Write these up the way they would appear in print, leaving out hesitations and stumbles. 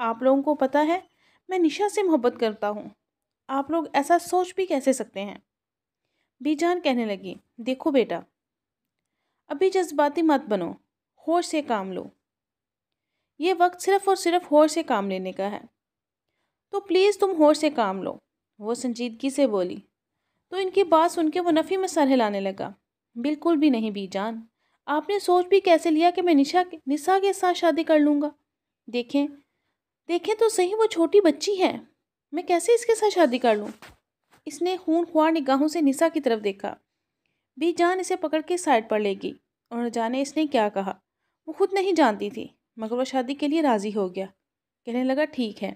آپ لوگوں کو پتہ ہے میں نشا سے محبت کرتا ہوں، آپ لوگ ایسا سوچ بھی کیسے سکتے ہیں؟ بی جان کہنے لگی، دیکھو بیٹا، ابھی جذباتی مت بنو، ہوش سے کام لو، یہ وقت صرف اور صرف ہوش سے کام لینے کا ہے، تو پلیز تم ہوش سے کام لو۔ وہ سنجیدگی سے بولی تو ان کی بات سن کے وہ نفی میں سر ہلانے لگا۔ بالکل بھی نہیں بی جان، آپ نے سوچ بھی کیسے لیا کہ میں نسا کے ساتھ شادی کر لوں گا؟ دیکھیں دیکھیں تو صحیح، وہ چھوٹی بچی ہے، میں کیسے اس کے ساتھ شادی کر لوں؟ اس نے خون خوار نگاہوں سے نسا کی طرف دیکھا۔ بی جان اسے پکڑ کے سائڈ پر لے گئی اور نہ جانے اس نے کیا کہا، وہ خود نہیں جانتی تھی، مگر وہ شادی کے لیے راضی ہو گیا۔ کہنے لگا، ٹھیک ہے،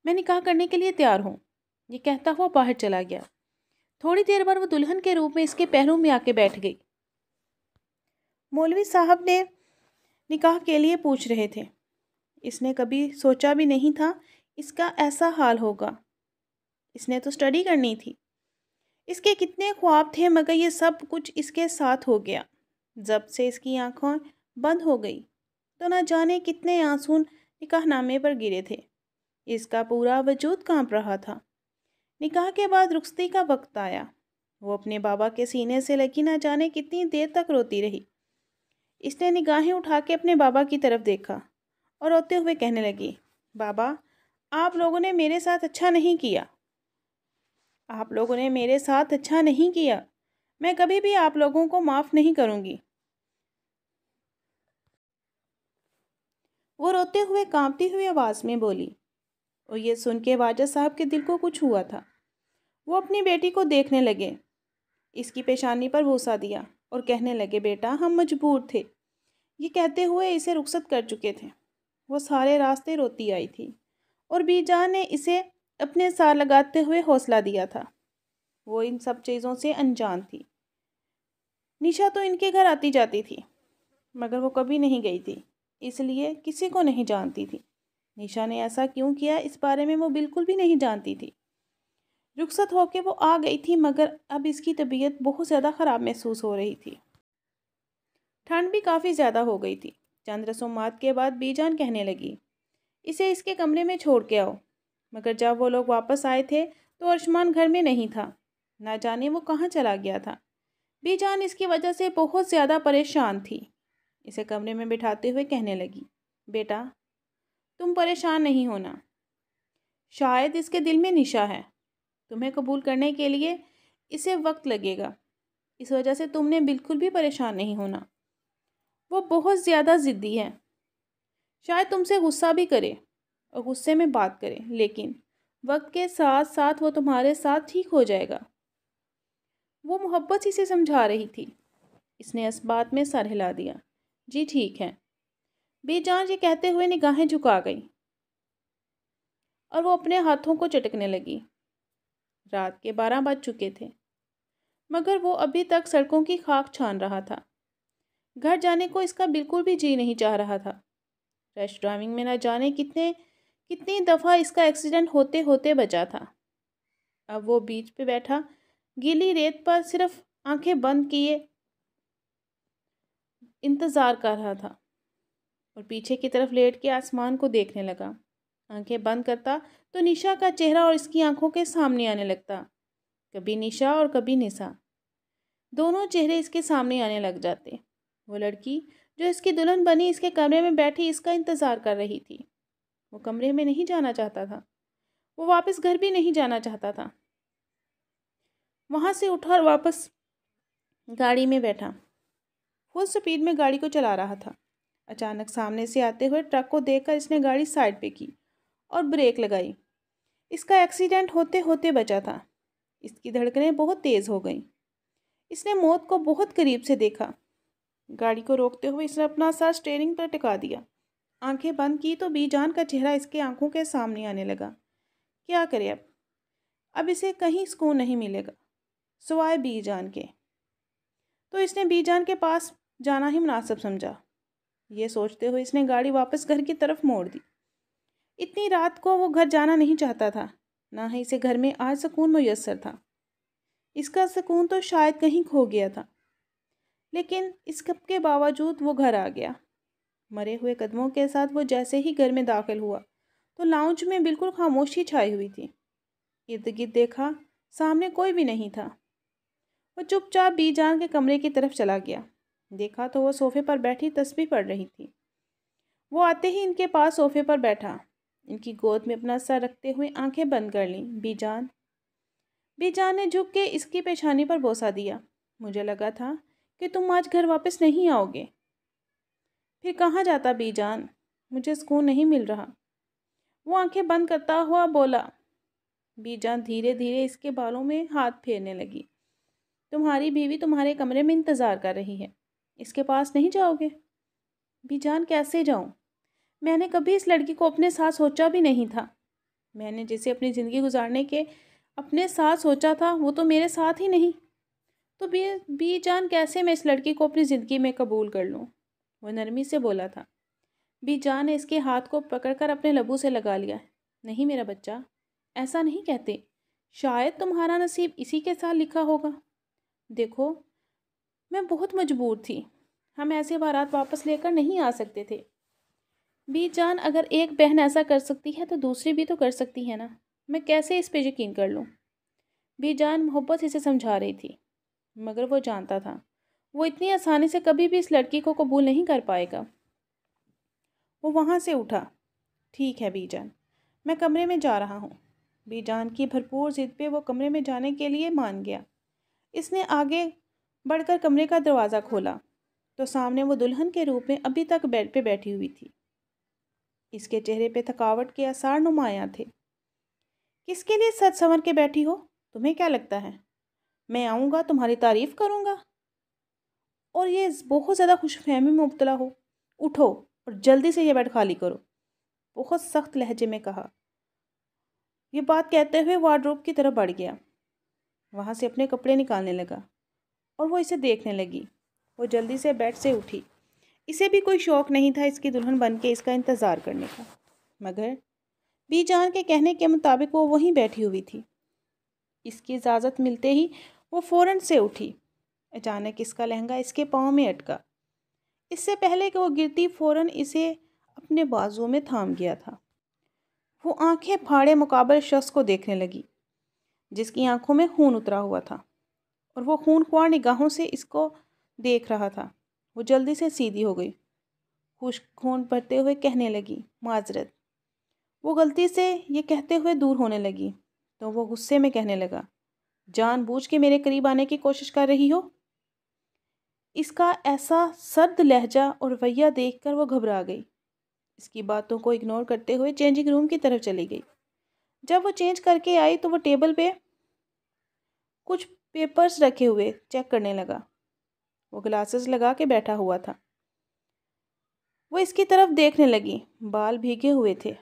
میں نکاح کرنے کے لیے تیار ہوں۔ یہ کہتا ہوا باہر چلا گیا۔ تھوڑی دیر بعد وہ دلہن کے روپ میں اس کے پیروں میں آ کے بیٹھ گئی۔ مولوی صاحب نے نکاح کے لیے پوچھ رہے تھے۔ اس نے کبھی سوچا بھی نہیں تھا اس کا ایسا حال ہوگا۔ اس نے تو اسٹڈی کرنی تھی۔ اس کے کتنے خواب تھے، مگر یہ سب کچھ اس کے ساتھ ہو گیا۔ جب سے اس کی آنکھیں بند ہو گئی تو نہ جانے کتنے آنسو نکاح نامے پر گرے تھے۔ اس کا پورا وجود کانپ رہا تھا۔ نکاح کے بعد رخصتی کا وقت آیا۔ وہ اپنے بابا کے سینے سے لگی نہ جانے کتنی دیر تک روتی رہی۔ اس نے نگاہیں اٹھا کے اپنے بابا کی طرف دیکھا اور روتے ہوئے کہنے لگی، بابا، آپ لوگوں نے میرے ساتھ اچھا نہیں کیا، آپ لوگوں نے میرے ساتھ اچھا نہیں کیا، میں کبھی بھی آپ لوگوں کو معاف نہیں کروں گی۔ وہ روتے ہوئے کانپتی ہوئی آواز میں بولی، اور یہ سن کے واجد صاحب کے دل کو کچھ ہوا تھا۔ وہ اپنی بیٹی کو دیکھنے لگے، اس کی پیشانی پر بوسہ دیا اور کہنے لگے، بیٹا، ہم مجبور تھے۔ یہ کہتے ہوئے اسے رخصت کر چکے تھے۔ وہ سارے راستے روتی آئی تھی اور بی جان نے اسے اپنے ساتھ لگاتے ہوئے حوصلہ دیا تھا۔ وہ ان سب چیزوں سے انجان تھی۔ نشا تو ان کے گھر آتی جاتی تھی، مگر وہ کبھی نہیں گئی تھی، اس لیے کسی کو نہیں جانتی تھی۔ نشا نے ایسا کیوں کیا اس بارے میں وہ بالکل بھی نہیں جانتی تھی۔ رخصت ہو کے وہ آ گئی تھی، مگر اب اس کی طبیعت بہت زیادہ خراب محسوس ہو رہی تھی۔ ٹھنڈ بھی کافی زیادہ ہو گئی تھی۔ چند رسومات کے بعد بی جان کہنے لگی، اسے اس کے کمرے میں چھوڑ کے آؤ۔ مگر جب وہ لوگ واپس آئے تھے تو ارشمان گھر میں نہیں تھا، نہ جانے وہ کہاں چلا گیا تھا۔ بی جان اس کی وجہ سے بہت زیادہ پریشان تھی۔ اسے کمرے میں بٹھاتے ہوئے کہنے لگی، بیٹا، تم پریشان نہیں ہونا، شاید اس کے دل میں نشا ہے، تمہیں قبول کرنے کے لیے اسے وقت لگے گا، اس وجہ سے تم نے بالکل بھی پریشان نہیں ہونا۔ وہ بہت زیادہ ضدی ہے، شاید تم سے غصہ بھی کرے اور غصے میں بات کرے، لیکن وقت کے ساتھ ساتھ وہ تمہارے ساتھ ٹھیک ہو جائے گا۔ وہ محبت ہی سے سمجھا رہی تھی۔ اس نے اس بات میں سر ہلا دیا، جی ٹھیک ہے۔ بی جان یہ کہتے ہوئے نگاہیں جھکا گئی اور وہ اپنے ہاتھوں کو چٹکنے لگی۔ رات کے 12 بج چکے تھے، مگر وہ ابھی تک سڑکوں کی خاک چھان رہا تھا۔ گھر جانے کو اس کا بالکل بھی جی نہیں چاہ رہا تھا۔ ریش ڈرائیونگ میں نہ جانے کتنی دفعہ اس کا ایکسیڈنٹ ہوتے ہوتے بچا تھا۔ اب وہ بیچ پہ بیٹھا گیلی ریت پر صرف آنکھیں بند کیے انتظار کر رہا تھا اور پیچھے کی طرف لیٹ کے آسمان کو دیکھنے لگا۔ آنکھیں بند کرتا تو نشا کا چہرہ اور اس کی آنکھوں کے سامنے آنے لگتا، کبھی نشا اور کبھی نسا، دونوں چہرے اس کے سامنے آنے لگ جاتے۔ وہ لڑکی جو اس کی دلہن بنی اس کے کمرے میں بیٹھی اس کا انتظار کر رہی تھی۔ وہ کمرے میں نہیں جانا چاہتا تھا، وہ واپس گھر بھی نہیں جانا چاہتا تھا۔ وہاں سے اٹھا اور واپس گاڑی میں بیٹھا، فل سپیڈ میں گاڑی کو چلا رہا تھا۔ اچانک سامنے سے آتے ہوئے ٹرک کو دیکھ کر اس نے گاڑی سائڈ پہ کی اور بریک لگائی۔ اس کا ایکسیڈنٹ ہوتے ہوتے بچا تھا۔ اس کی دھڑکنیں بہت تیز ہو گئیں۔ اس نے موت کو بہت قریب سے دیکھا۔ گاڑی کو روکتے ہوئے اس نے اپنا سر اسٹیئرنگ پر ٹکا دیا، آنکھیں بند کی تو بی جان کا چہرہ اس کے آنکھوں کے سامنے آنے لگا۔ کیا کرے اب اسے کہیں سکون نہیں ملے گا سوائے بی جان کے، تو اس نے بی جان کے پاس جانا ہی مناسب سمجھا۔ یہ سوچتے ہوئے اس نے گاڑی واپس گھر کی طرف موڑ دی۔ اتنی رات کو وہ گھر جانا نہیں چاہتا تھا، نہ ہی اسے گھر میں آج سکون میسر تھا۔ اس کا سکون تو شاید کہیں کھو گیا تھا، لیکن اس سب کے باوجود وہ گھر آ گیا۔ مرے ہوئے قدموں کے ساتھ وہ جیسے ہی گھر میں داخل ہوا تو لاؤنج میں بالکل خاموشی چھائی ہوئی تھی۔ ارد گرد دیکھا، سامنے کوئی بھی نہیں تھا۔ وہ چپ چاپ بی جان کے کمرے کی طرف چلا گیا۔ دیکھا تو وہ صوفے پر بیٹھی تسبیح پڑھ رہی تھی۔ وہ آتے ہی ان کے پاس صوفے پر بیٹھا، ان کی گود میں اپنا سر رکھتے ہوئے آنکھیں بند کر لیں۔ بی جان نے جھک کے اس کی پیشانی پر بوسہ دیا۔ مجھے لگا تھا کہ تم آج گھر واپس نہیں آؤ گے۔ پھر کہاں جاتا بی جان؟ مجھے سکون نہیں مل رہا۔ وہ آنکھیں بند کرتا ہوا بولا۔ بی جان دھیرے دھیرے اس کے بالوں میں ہاتھ پھیرنے لگی۔ تمہاری بیوی تمہارے کمرے میں انتظار کر رہی ہے، اس کے پاس نہیں جاؤ گے؟ بی جان کیسے جاؤں؟ میں نے کبھی اس لڑکی کو اپنے ساتھ سوچا بھی نہیں تھا۔ میں نے جسے اپنی زندگی گزارنے کے اپنے ساتھ سوچا تھا وہ تو میرے ساتھ ہی نہیں۔ تو بی جان کیسے میں اس لڑکی کو اپنی زندگی میں قبول کر لوں؟ وہ نرمی سے بولا تھا۔ بی جان نے اس کے ہاتھ کو پکڑ کر اپنے لبوں سے لگا لیا۔ نہیں میرا بچہ، ایسا نہیں کہتے، شاید تمہارا نصیب اسی کے ساتھ لکھا ہوگا۔ دیکھو، میں بہت مجبور تھی، ہم ایسے بارات واپس لے کر نہیں آ سکتے تھے۔ بی جان، اگر ایک بہن ایسا کر سکتی ہے تو دوسری بھی تو کر سکتی ہے نا، میں کیسے اس پہ یقین کر لوں؟ بی جان محبت اسے سمجھا رہی تھی، مگر وہ جانتا تھا وہ اتنی آسانی سے کبھی بھی اس لڑکی کو قبول نہیں کر پائے گا۔ وہ وہاں سے اٹھا۔ ٹھیک ہے بی جان، میں کمرے میں جا رہا ہوں۔ بی جان کی بھرپور ضد پہ وہ کمرے میں جانے کے لیے مان گیا۔ اس نے آگے بڑھ کر کمرے کا دروازہ کھولا تو سامنے وہ دلہن کے روپ میں ابھی تک بیڈ پہ بیٹھی ہوئی تھی۔ اس کے چہرے پہ تھکاوٹ کے آثار نمایاں تھے۔ کس کے لیے سج سنور کے بیٹھی ہو؟ تمہیں کیا لگتا ہے میں آؤں گا تمہاری تعریف کروں گا اور یہ بہت زیادہ خوش فہمی میں مبتلا ہو؟ اٹھو اور جلدی سے یہ بیڈ خالی کرو، بہت سخت لہجے میں کہا۔ یہ بات کہتے ہوئے وارڈروب کی طرف بڑھ گیا، وہاں سے اپنے کپڑے نکالنے لگا اور وہ اسے دیکھنے لگی۔ وہ جلدی سے بیڈ سے اٹھی۔ اسے بھی کوئی شوق نہیں تھا اس کی دلہن بن کے اس کا انتظار کرنے کا، مگر بی جان کے کہنے کے مطابق وہ وہیں بیٹھی ہوئی تھی۔ اس کی اجازت ملتے ہی وہ فوراً سے اٹھی۔ اچانک اس کا لہنگا اس کے پاؤں میں اٹکا۔ اس سے پہلے کہ وہ گرتی فوراً اسے اپنے بازو میں تھام گیا تھا۔ وہ آنکھیں پھاڑے مقابل شخص کو دیکھنے لگی جس کی آنکھوں میں خون اترا ہوا تھا اور وہ خون خوار نگاہوں سے اس کو دیکھ رہا تھا۔ وہ جلدی سے سیدھی ہو گئی، خشک خون بہتے ہوئے کہنے لگی، معذرت۔ وہ غلطی سے یہ کہتے ہوئے دور ہونے لگی تو وہ غصے میں کہنے لگا، جان بوجھ کے میرے قریب آنے کی کوشش کر رہی ہو؟ اس کا ایسا سرد لہجہ اور رویہ دیکھ کر وہ گھبرا گئی۔ اس کی باتوں کو اگنور کرتے ہوئے چینجنگ روم کی طرف چلی گئی۔ جب وہ چینج کر کے آئی تو وہ ٹیبل پہ کچھ پیپرز رکھے ہوئے چیک کرنے لگا۔ وہ گلاسز لگا کے بیٹھا ہوا تھا۔ وہ اس کی طرف دیکھنے لگی۔ بال بھیگے ہوئے تھے،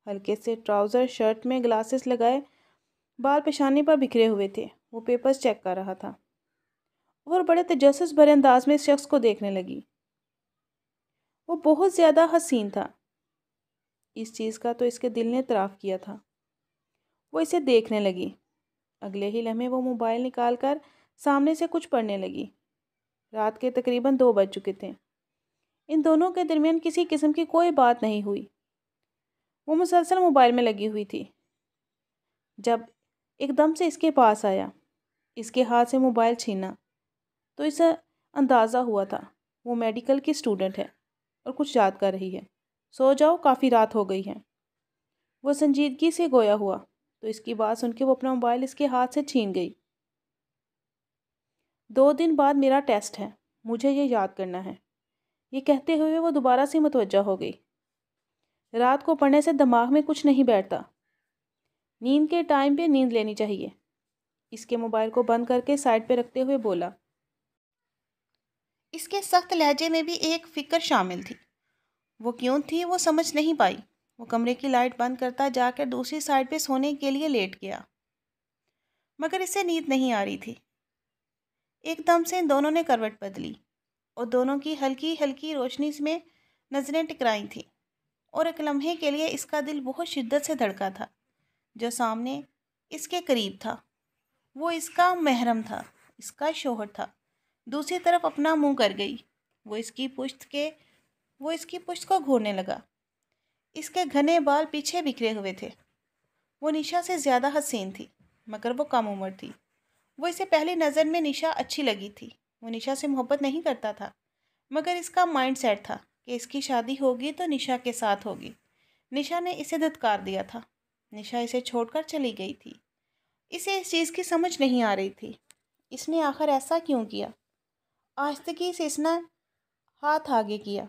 ہلکے سے ٹراؤزر شرٹ میں گلاسز لگائے، بال پیشانی پر بکھرے ہوئے تھے۔ وہ پیپرز چیک کر رہا تھا اور بڑے تجسس بھرے انداز میں اس شخص کو دیکھنے لگی۔ وہ بہت زیادہ حسین تھا، اس چیز کا تو اس کے دل نے اعتراف کیا تھا۔ وہ اسے دیکھنے لگی۔ اگلے ہی لمحے وہ موبائل نکال کر سامنے سے کچھ پڑھنے لگی۔ رات کے تقریباً 2 بج چکے تھے۔ ان دونوں کے درمیان کسی قسم کی کوئی بات نہیں ہوئی۔ وہ مسلسل موبائل میں لگی ہوئی تھی۔ جب ایک دم سے اس کے پاس آیا، اس کے ہاتھ سے موبائل چھینا، تو اسے اندازہ ہوا تھا وہ میڈیکل کی اسٹوڈنٹ ہے اور کچھ یاد کر رہی ہے۔ سو جاؤ، کافی رات ہو گئی ہے۔ وہ سنجیدگی سے گویا ہوا تو اس کی بات سن کے وہ اپنا موبائل اس کے ہاتھ سے چھین گئی۔ 2 دن بعد میرا ٹیسٹ ہے، مجھے یہ یاد کرنا ہے۔ یہ کہتے ہوئے وہ دوبارہ سے متوجہ ہو گئی۔ رات کو پڑھنے سے دماغ میں کچھ نہیں بیٹھتا، نیند کے ٹائم پہ نیند لینی چاہیے۔ اس کے موبائل کو بند کر کے سائڈ پہ رکھتے ہوئے بولا۔ اس کے سخت لہجے میں بھی ایک فکر شامل تھی۔ وہ کیوں تھی وہ سمجھ نہیں پائی۔ وہ کمرے کی لائٹ بند کرتا جا کر دوسری سائڈ پہ سونے کے لیے لیٹ گیا، مگر اسے نیند نہیں آ رہی تھی۔ ایک دم سے ان دونوں نے کروٹ بدلی اور دونوں کی ہلکی ہلکی روشنی میں نظریں ٹکرائی تھیں، اور ایک لمحے کے لیے اس کا دل بہت شدت سے دھڑکا تھا۔ جو سامنے اس کے قریب تھا وہ اس کا محرم تھا، اس کا شوہر تھا۔ دوسری طرف اپنا منہ کر گئی۔ وہ اس کی پشت کو گھورنے لگا۔ اس کے گھنے بال پیچھے بکھرے ہوئے تھے۔ وہ نشا سے زیادہ حسین تھی، مگر وہ کم عمر تھی۔ وہ اسے پہلی نظر میں نشا اچھی لگی تھی۔ وہ نشا سے محبت نہیں کرتا تھا، مگر اس کا مائنڈ سیٹ تھا کہ اس کی شادی ہوگی تو نشا کے ساتھ ہوگی۔ نشا نے اسے دھتکار دیا تھا۔ نشا اسے چھوڑ کر چلی گئی تھی۔ اسے اس چیز کی سمجھ نہیں آ رہی تھی۔ اس نے آخر ایسا کیوں کیا؟ آہستگی سے اس نے ہاتھ آگے کیا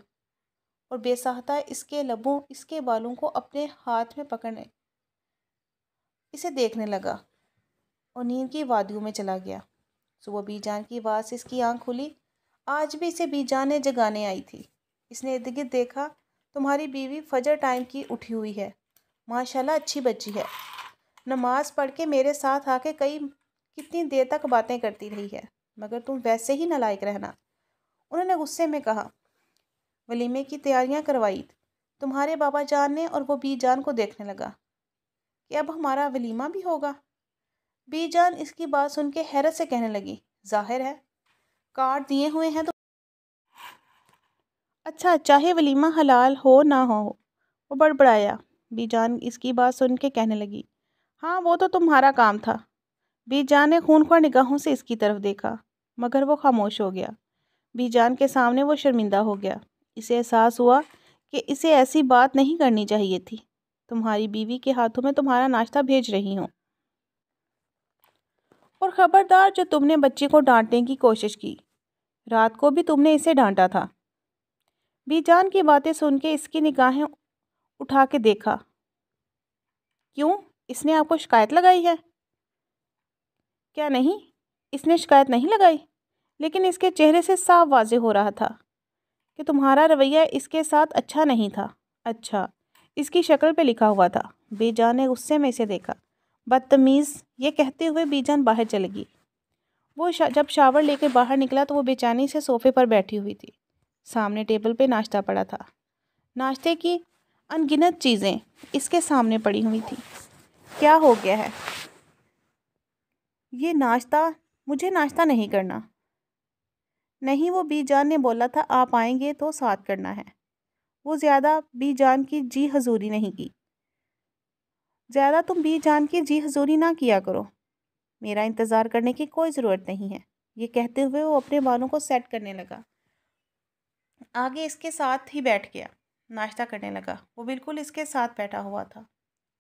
اور بے ساختہ اس کے لبوں، اس کے بالوں کو اپنے ہاتھ میں پکڑنے اسے دیکھنے لگا اور نیند کی وادیوں میں چلا گیا۔ صبح بی جان کی آواز سے اس کی آنکھ کھلی۔ آج بھی اسے بی جان نے جگانے آئی تھی۔ اس نے ارد گرد دیکھا۔ تمہاری بیوی فجر ٹائم کی اٹھی ہوئی ہے، ماشاءاللہ اچھی بچی ہے۔ نماز پڑھ کے میرے ساتھ آ کے کتنی دیر تک باتیں کرتی رہی ہے، مگر تم ویسے ہی نالائق رہنا۔ انہوں نے غصے میں کہا، ولیمے کی تیاریاں کروائی تمہارے بابا جان نے، اور وہ بی جان کو دیکھنے لگا کہ اب ہمارا ولیمہ بھی ہوگا۔ بی جان اس کی بات سن کے حیرت سے کہنے لگی، ظاہر ہے کارڈ دیے ہوئے ہیں تو اچھا، چاہے ولیمہ حلال ہو نہ ہو۔ وہ بڑبڑایا۔ بی جان اس کی بات سن کے کہنے لگی، ہاں وہ تو تمہارا کام تھا۔ بی جان نے خونخوار نگاہوں سے اس کی طرف دیکھا، مگر وہ خاموش ہو گیا۔ بی جان کے سامنے وہ شرمندہ ہو گیا۔ اسے احساس ہوا کہ اسے ایسی بات نہیں کرنی چاہیے تھی۔ تمہاری بیوی کے ہاتھوں میں تمہارا ناشتہ بھیج رہی ہوں، اور خبردار جو تم نے بچے کو ڈانٹنے کی کوشش کی، رات کو بھی تم نے اسے ڈانٹا تھا۔ بی جان کی باتیں سن کے اس کی نگاہیں اٹھا کے دیکھا۔ کیوں؟ اس نے آپ کو شکایت لگائی ہے؟ کیا نہیں؟ اس نے شکایت نہیں لگائی، لیکن اس کے چہرے سے صاف واضح ہو رہا تھا کہ تمہارا رویہ اس کے ساتھ اچھا نہیں تھا۔ اچھا، اس کی شکل پہ لکھا ہوا تھا۔ بی جان نے غصے میں اسے دیکھا۔ بدتمیز، یہ کہتے ہوئے بی جان باہر چلے گی۔ وہ جب شاور لے کے باہر نکلا تو وہ بے چینی سے صوفے پر بیٹھی ہوئی تھی۔ سامنے ٹیبل پہ ناشتہ پڑا تھا۔ ناشتے کی ان گنت چیزیں اس کے سامنے پڑی ہوئی تھی۔ کیا ہو گیا ہے؟ یہ ناشتہ، مجھے ناشتہ نہیں کرنا۔ نہیں، وہ بی جان نے بولا تھا آپ آئیں گے تو ساتھ کرنا ہے۔ وہ زیادہ بی جان کی جی حضوری نہیں کی۔ زیادہ تم بی جان کی جی حضوری نہ کیا کرو۔ میرا انتظار کرنے کی کوئی ضرورت نہیں ہے۔ یہ کہتے ہوئے وہ اپنے بالوں کو سیٹ کرنے لگا۔ آگے اس کے ساتھ ہی بیٹھ گیا۔ ناشتہ کرنے لگا۔ وہ بالکل اس کے ساتھ بیٹھا ہوا تھا۔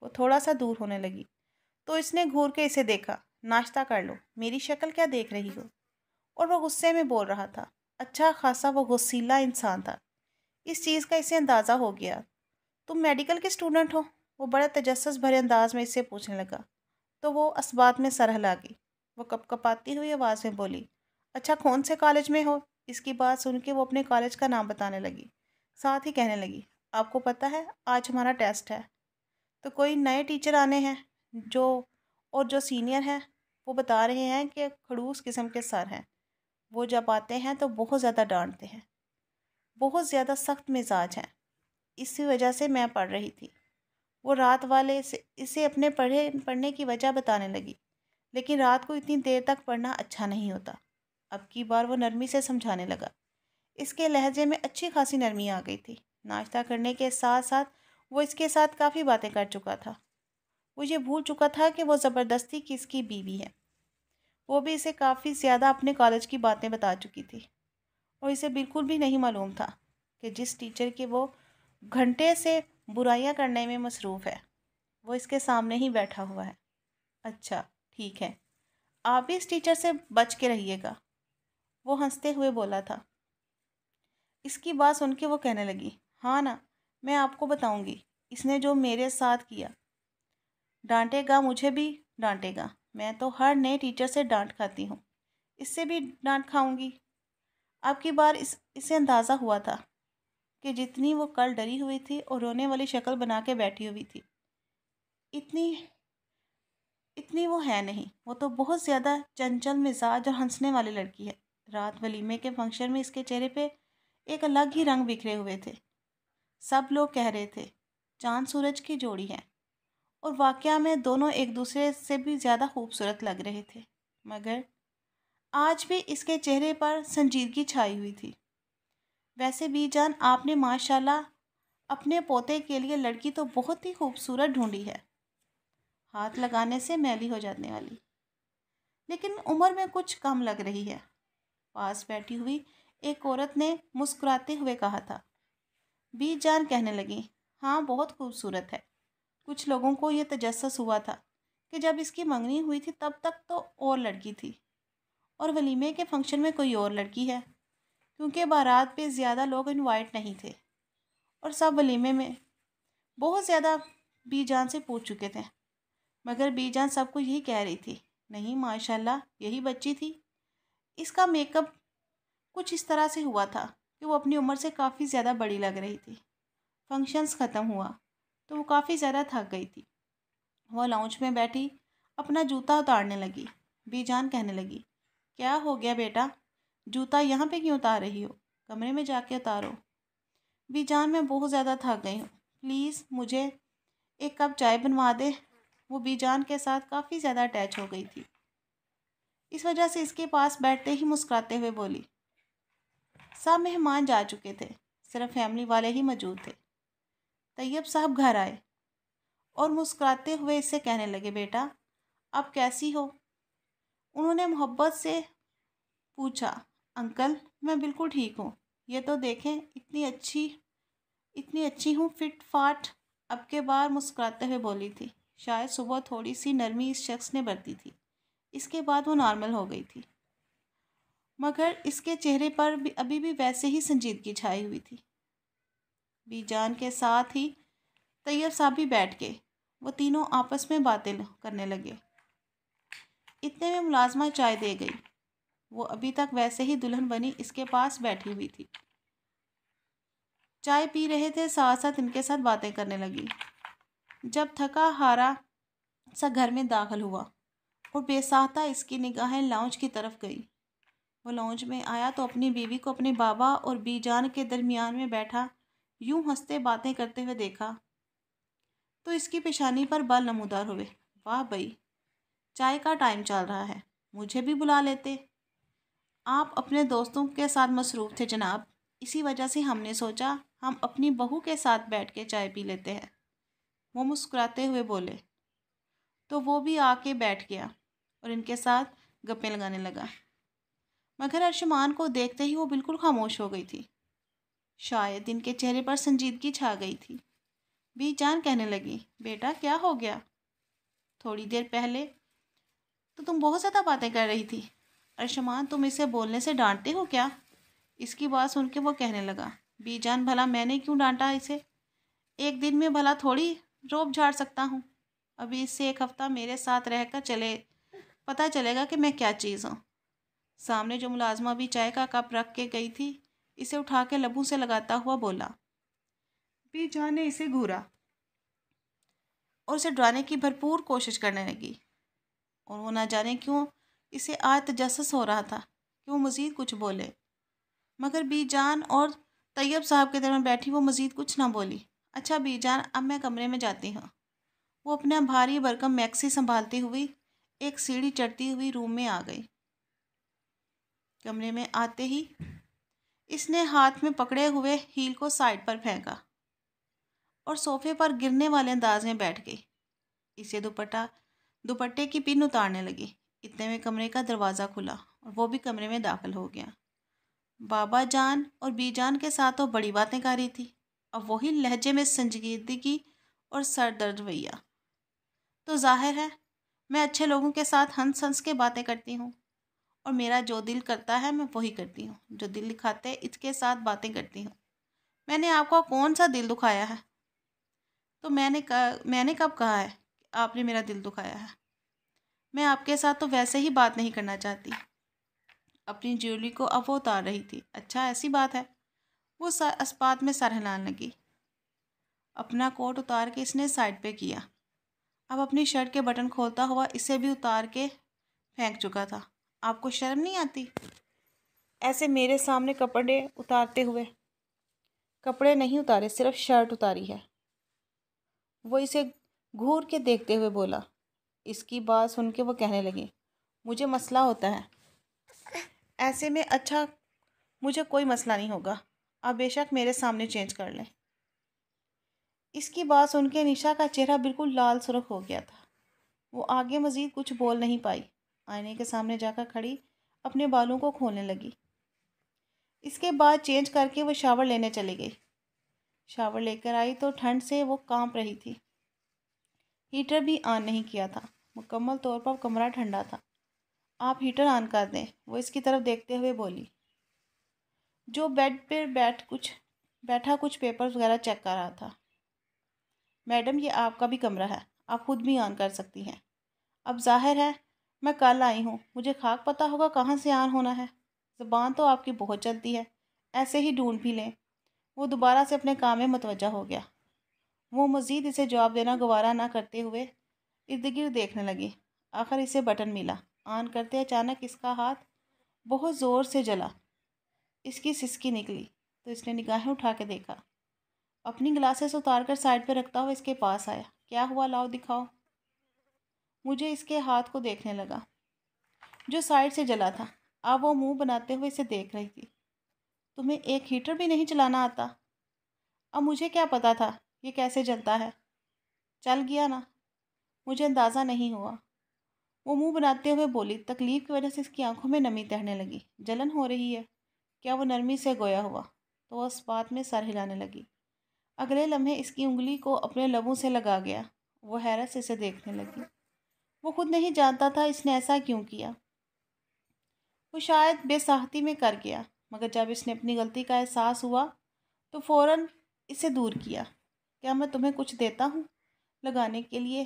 وہ تھوڑا سا دور ہونے لگی تو اس نے گھور کے اسے دیکھا۔ ناشتہ کر لو، میری شکل کیا دیکھ رہی ہو؟ اور وہ غصے میں بول رہا تھا۔ اچھا خاصا وہ غصیلا انسان تھا۔ اس چیز کا اسے اندازہ ہو گیا۔ تم میڈیکل کے اسٹوڈنٹ ہو؟ وہ بڑے تجسس بھرے انداز میں اس سے پوچھنے لگا تو وہ اس بات میں سر ہلا گئی۔ وہ کپ کپاتی ہوئی آواز میں بولی، اچھا کون سے کالج میں ہو؟ اس کی بات سن کے وہ اپنے کالج کا نام بتانے لگی، ساتھ ہی کہنے لگی، آپ کو پتہ ہے آج ہمارا ٹیسٹ ہے، تو کوئی نئے ٹیچر آنے ہیں جو سینئر ہیں وہ بتا رہے ہیں کہ خڑوس قسم کے سر ہیں۔ وہ جب آتے ہیں تو بہت زیادہ ڈانٹتے ہیں، بہت زیادہ سخت مزاج ہیں۔ اسی وجہ سے میں پڑھ رہی تھی۔ وہ رات والے اسے اپنے پڑھنے کی وجہ بتانے لگی، لیکن رات کو اتنی دیر تک پڑھنا اچھا نہیں ہوتا۔ اب کی بار وہ نرمی سے سمجھانے لگا۔ اس کے لہجے میں اچھی خاصی نرمی آ گئی تھی۔ ناشتہ کرنے کے ساتھ ساتھ وہ اس کے ساتھ کافی باتیں کر چکا تھا۔ وہ یہ بھول چکا تھا کہ وہ زبردستی کس کی بیوی ہے۔ وہ بھی اسے کافی زیادہ اپنے کالج کی باتیں بتا چکی تھی، اور اسے بالکل بھی نہیں معلوم تھا کہ جس ٹیچر کے وہ گھنٹے سے برائیاں کرنے میں مصروف ہے وہ اس کے سامنے ہی بیٹھا ہوا ہے۔ اچھا ٹھیک ہے، آپ بھی اس ٹیچر سے بچ کے رہیے گا، وہ ہنستے ہوئے بولا تھا۔ اس کی بات سن کے وہ کہنے لگی، ہاں نا، میں آپ کو بتاؤں گی اس نے جو میرے ساتھ کیا۔ ڈانٹے گا، مجھے بھی ڈانٹے گا۔ میں تو ہر نئے ٹیچر سے ڈانٹ کھاتی ہوں، اس سے بھی ڈانٹ کھاؤں گی۔ اب کی بار اسے اندازہ ہوا تھا کہ جتنی وہ کل ڈری ہوئی تھی اور رونے والی شکل بنا کے بیٹھی ہوئی تھی، اتنی وہ ہے نہیں۔ وہ تو بہت زیادہ چنچل مزاج اور ہنسنے والی لڑکی ہے۔ رات ولیمے کے فنکشن میں اس کے چہرے پہ ایک الگ ہی رنگ بکھرے ہوئے تھے۔ سب لوگ کہہ رہے تھے چاند سورج کی جوڑی ہے، اور واقعہ میں دونوں ایک دوسرے سے بھی زیادہ خوبصورت لگ رہے تھے، مگر آج بھی اس کے چہرے پر سنجیدگی چھائی ہوئی تھی۔ ویسے بی جان، آپ نے ماشاءاللہ اپنے پوتے کے لیے لڑکی تو بہت ہی خوبصورت ڈھونڈی ہے، ہاتھ لگانے سے میلی ہو جانے والی، لیکن عمر میں کچھ کم لگ رہی ہے۔ پاس بیٹھی ہوئی ایک عورت نے مسکراتے ہوئے کہا تھا۔ بی جان کہنے لگی، ہاں بہت خوبصورت ہے۔ کچھ لوگوں کو یہ تجسس ہوا تھا کہ جب اس کی منگنی ہوئی تھی تب تک تو اور لڑکی تھی، اور ولیمے کے فنکشن میں کوئی اور لڑکی ہے، کیونکہ بارات پہ زیادہ لوگ انوائٹ نہیں تھے اور سب ولیمے میں بہت زیادہ بی جان سے پوچھ چکے تھے، مگر بی جان سب کو یہی کہہ رہی تھی، نہیں ماشاءاللہ یہی بچی تھی۔ اس کا میک اپ کچھ اس طرح سے ہوا تھا کہ وہ اپنی عمر سے کافی زیادہ بڑی لگ رہی تھی۔ فنکشنز ختم ہوا تو وہ کافی زیادہ تھک گئی تھی۔ وہ لاؤنج میں بیٹھی اپنا جوتا اتارنے لگی۔ بی جان کہنے لگی، کیا ہو گیا بیٹا، جوتا یہاں پہ کیوں اتار رہی ہو؟ کمرے میں جا کے اتارو۔ بی جان میں بہت زیادہ تھک گئی ہوں، پلیز مجھے ایک کپ چائے بنوا دے۔ وہ بی جان کے ساتھ کافی زیادہ اٹیچ ہو گئی تھی، اس وجہ سے اس کے پاس بیٹھتے ہی مسکراتے ہوئے بولی۔ سب مہمان جا چکے تھے، صرف فیملی والے ہی موجود تھے۔ طیب صاحب گھر آئے اور مسکراتے ہوئے اس سے کہنے لگے، بیٹا اب کیسی ہو؟ انہوں نے محبت سے پوچھا، انکل میں بالکل ٹھیک ہوں، یہ تو دیکھیں اتنی اچھی ہوں، فٹ فاٹ۔ اب کے بار مسکراتے ہوئے بولی تھی، شاید صبح تھوڑی سی نرمی اس شخص نے برتی تھی، اس کے بعد وہ نارمل ہو گئی تھی، مگر اس کے چہرے پر بھی ابھی بھی ویسے ہی سنجیدگی چھائی ہوئی تھی۔ بی جان کے ساتھ ہی طیب صاحب بھی بیٹھ گئے، وہ تینوں آپس میں باتیں کرنے لگے۔ اتنے میں ملازمہ چائے دے گئی، وہ ابھی تک ویسے ہی دلہن بنی اس کے پاس بیٹھی ہوئی تھی، چائے پی رہے تھے، ساتھ ساتھ ان کے ساتھ باتیں کرنے لگی۔ جب تھکا ہارا سا گھر میں داخل ہوا اور بے ساختہ اس کی نگاہیں لاؤنج کی طرف گئی۔ وہ لاؤنج میں آیا تو اپنی بیوی کو اپنے بابا اور بی جان کے درمیان میں بیٹھا یوں ہنستے باتیں کرتے ہوئے دیکھا تو اس کی پیشانی پر بال نمودار ہوئے۔ واہ بھئی، چائے کا ٹائم چل رہا ہے، مجھے بھی بلا لیتے۔ آپ اپنے دوستوں کے ساتھ مصروف تھے جناب، اسی وجہ سے ہم نے سوچا ہم اپنی بہو کے ساتھ بیٹھ کے چائے پی لیتے ہیں۔ وہ مسکراتے ہوئے بولے تو وہ بھی آ کے بیٹھ گیا اور ان کے ساتھ گپیں لگانے لگا، مگر ارشمان کو دیکھتے ہی وہ بالکل خاموش ہو گئی تھی، شاید ان کے چہرے پر سنجیدگی چھا گئی تھی۔ بی جان کہنے لگی، بیٹا کیا ہو گیا؟ تھوڑی دیر پہلے تو تم بہت زیادہ باتیں کر رہی تھی، ارشمان تم اسے بولنے سے ڈانٹتے ہو کیا؟ اس کی بات سن کے وہ کہنے لگا، بی جان بھلا میں نے کیوں ڈانٹا اسے؟ ایک دن میں بھلا تھوڑی روب جھاڑ سکتا ہوں، ابھی اس سے ایک ہفتہ میرے ساتھ رہ کر پتہ چلے گا کہ میں کیا چیز ہوں۔ سامنے جو ملازمہ بھی چائے کا کپ رکھ کے گئی تھی اسے اٹھا کے لبوں سے لگاتا ہوا بولا۔ بی جان نے اسے گھورا اور اسے ڈرانے کی بھرپور کوشش کرنے لگی، اور وہ نہ جانے کیوں اسے آج تجسس ہو رہا تھا کہ وہ مزید کچھ بولے، مگر بی جان اور طیب صاحب کے درمیان بیٹھی وہ مزید کچھ نہ بولی۔ اچھا بی جان اب میں کمرے میں جاتی ہوں۔ وہ اپنا بھاری بھرکم میکسی سنبھالتی ہوئی ایک سیڑھی چڑھتی ہوئی روم میں آ گئی۔ کمرے میں آتے ہی اس نے ہاتھ میں پکڑے ہوئے ہیل کو سائڈ پر پھینکا اور صوفے پر گرنے والے انداز میں بیٹھ گئی۔ اسے دوپٹے کی پن اتارنے لگی۔ اتنے میں کمرے کا دروازہ کھلا اور وہ بھی کمرے میں داخل ہو گیا۔ بابا جان اور بی جان کے ساتھ وہ بڑی باتیں کر رہی تھی، اب وہی لہجے میں سنجیدگی اور سر درد رویہ۔ تو ظاہر ہے میں اچھے لوگوں کے ساتھ ہنس ہنس کے باتیں کرتی ہوں، اور میرا جو دل کرتا ہے میں وہی کرتی ہوں، جو دل دکھاتے اس کے ساتھ باتیں کرتی ہوں۔ میں نے آپ کا کون سا دل دکھایا ہے؟ تو میں نے کب کہا ہے کہ آپ نے میرا دل دکھایا ہے؟ میں آپ کے ساتھ تو ویسے ہی بات نہیں کرنا چاہتی۔ اپنی جیولری کو اب وہ اتار رہی تھی۔ اچھا ایسی بات ہے؟ وہ اسپات میں سر ہلانے لگی۔ اپنا کوٹ اتار کے اس نے سائڈ پہ کیا، اب اپنی شرٹ کے بٹن کھولتا ہوا اسے بھی اتار کے پھینک چکا تھا۔ آپ کو شرم نہیں آتی ایسے میرے سامنے کپڑے اتارتے ہوئے؟ کپڑے نہیں اتارے، صرف شرٹ اتاری ہے۔ وہ اسے گھور کے دیکھتے ہوئے بولا۔ اس کی بات سن کے وہ کہنے لگی، مجھے مسئلہ ہوتا ہے ایسے میں۔ اچھا مجھے کوئی مسئلہ نہیں ہوگا، آپ بے شک میرے سامنے چینج کر لیں۔ اس کی بات سن کے نشا کا چہرہ بالکل لال سرخ ہو گیا تھا۔ وہ آگے مزید کچھ بول نہیں پائی۔ آئینے کے سامنے جا کر کھڑی اپنے بالوں کو کھولنے لگی۔ اس کے بعد چینج کر کے وہ شاور لینے چلی گئی۔ شاور لے کر آئی تو ٹھنڈ سے وہ کانپ رہی تھی۔ ہیٹر بھی آن نہیں کیا تھا۔ مکمل طور پر کمرہ ٹھنڈا تھا۔ آپ ہیٹر آن کر دیں، وہ اس کی طرف دیکھتے ہوئے بولی، جو بیڈ پر بیٹھا کچھ پیپرز وغیرہ چیک کر رہا تھا۔ میڈم، یہ آپ کا بھی کمرہ ہے، آپ خود بھی آن کر سکتی ہیں۔ اب ظاہر ہے میں کل آئی ہوں، مجھے خاک پتہ ہوگا کہاں سے آن ہونا ہے۔ زبان تو آپ کی بہت چلتی ہے، ایسے ہی ڈھونڈ بھی لیں۔ وہ دوبارہ سے اپنے کام میں متوجہ ہو گیا۔ وہ مزید اسے جواب دینا گوارا نہ کرتے ہوئے ارد گرد دیکھنے لگی۔ آخر اسے بٹن ملا۔ آن کرتے اچانک اس کا ہاتھ بہت زور سے جلا۔ اس کی سسکی نکلی تو اس نے نگاہیں اٹھا کے دیکھا۔ اپنی گلاسز اتار کر سائڈ پہ رکھتا ہوا اس کے پاس آیا۔ کیا ہوا، لاؤ دکھاؤ۔ مجھے اس کے ہاتھ کو دیکھنے لگا جو سائڈ سے جلا تھا۔ اب وہ منہ بناتے ہوئے اسے دیکھ رہی تھی۔ تمہیں ایک ہیٹر بھی نہیں چلانا آتا؟ اب مجھے کیا پتا تھا یہ کیسے جلتا ہے؟ چل گیا نا، مجھے اندازہ نہیں ہوا۔ وہ منہ بناتے ہوئے بولی۔ تکلیف کی وجہ سے اس کی آنکھوں میں نمی تہنے لگی۔ جلن ہو رہی ہے کیا؟ وہ نرمی سے گویا ہوا تو اس بات میں سر ہلانے لگی۔ اگلے لمحے اس کی انگلی کو اپنے لبوں سے لگا گیا۔ وہ حیرت سے اسے دیکھنے لگی۔ وہ خود نہیں جانتا تھا اس نے ایسا کیوں کیا۔ وہ شاید بے ساہتی میں کر گیا، مگر جب اس نے اپنی غلطی کا احساس ہوا تو فوراً اسے دور کیا۔ کیا میں تمہیں کچھ دیتا ہوں لگانے کے لیے؟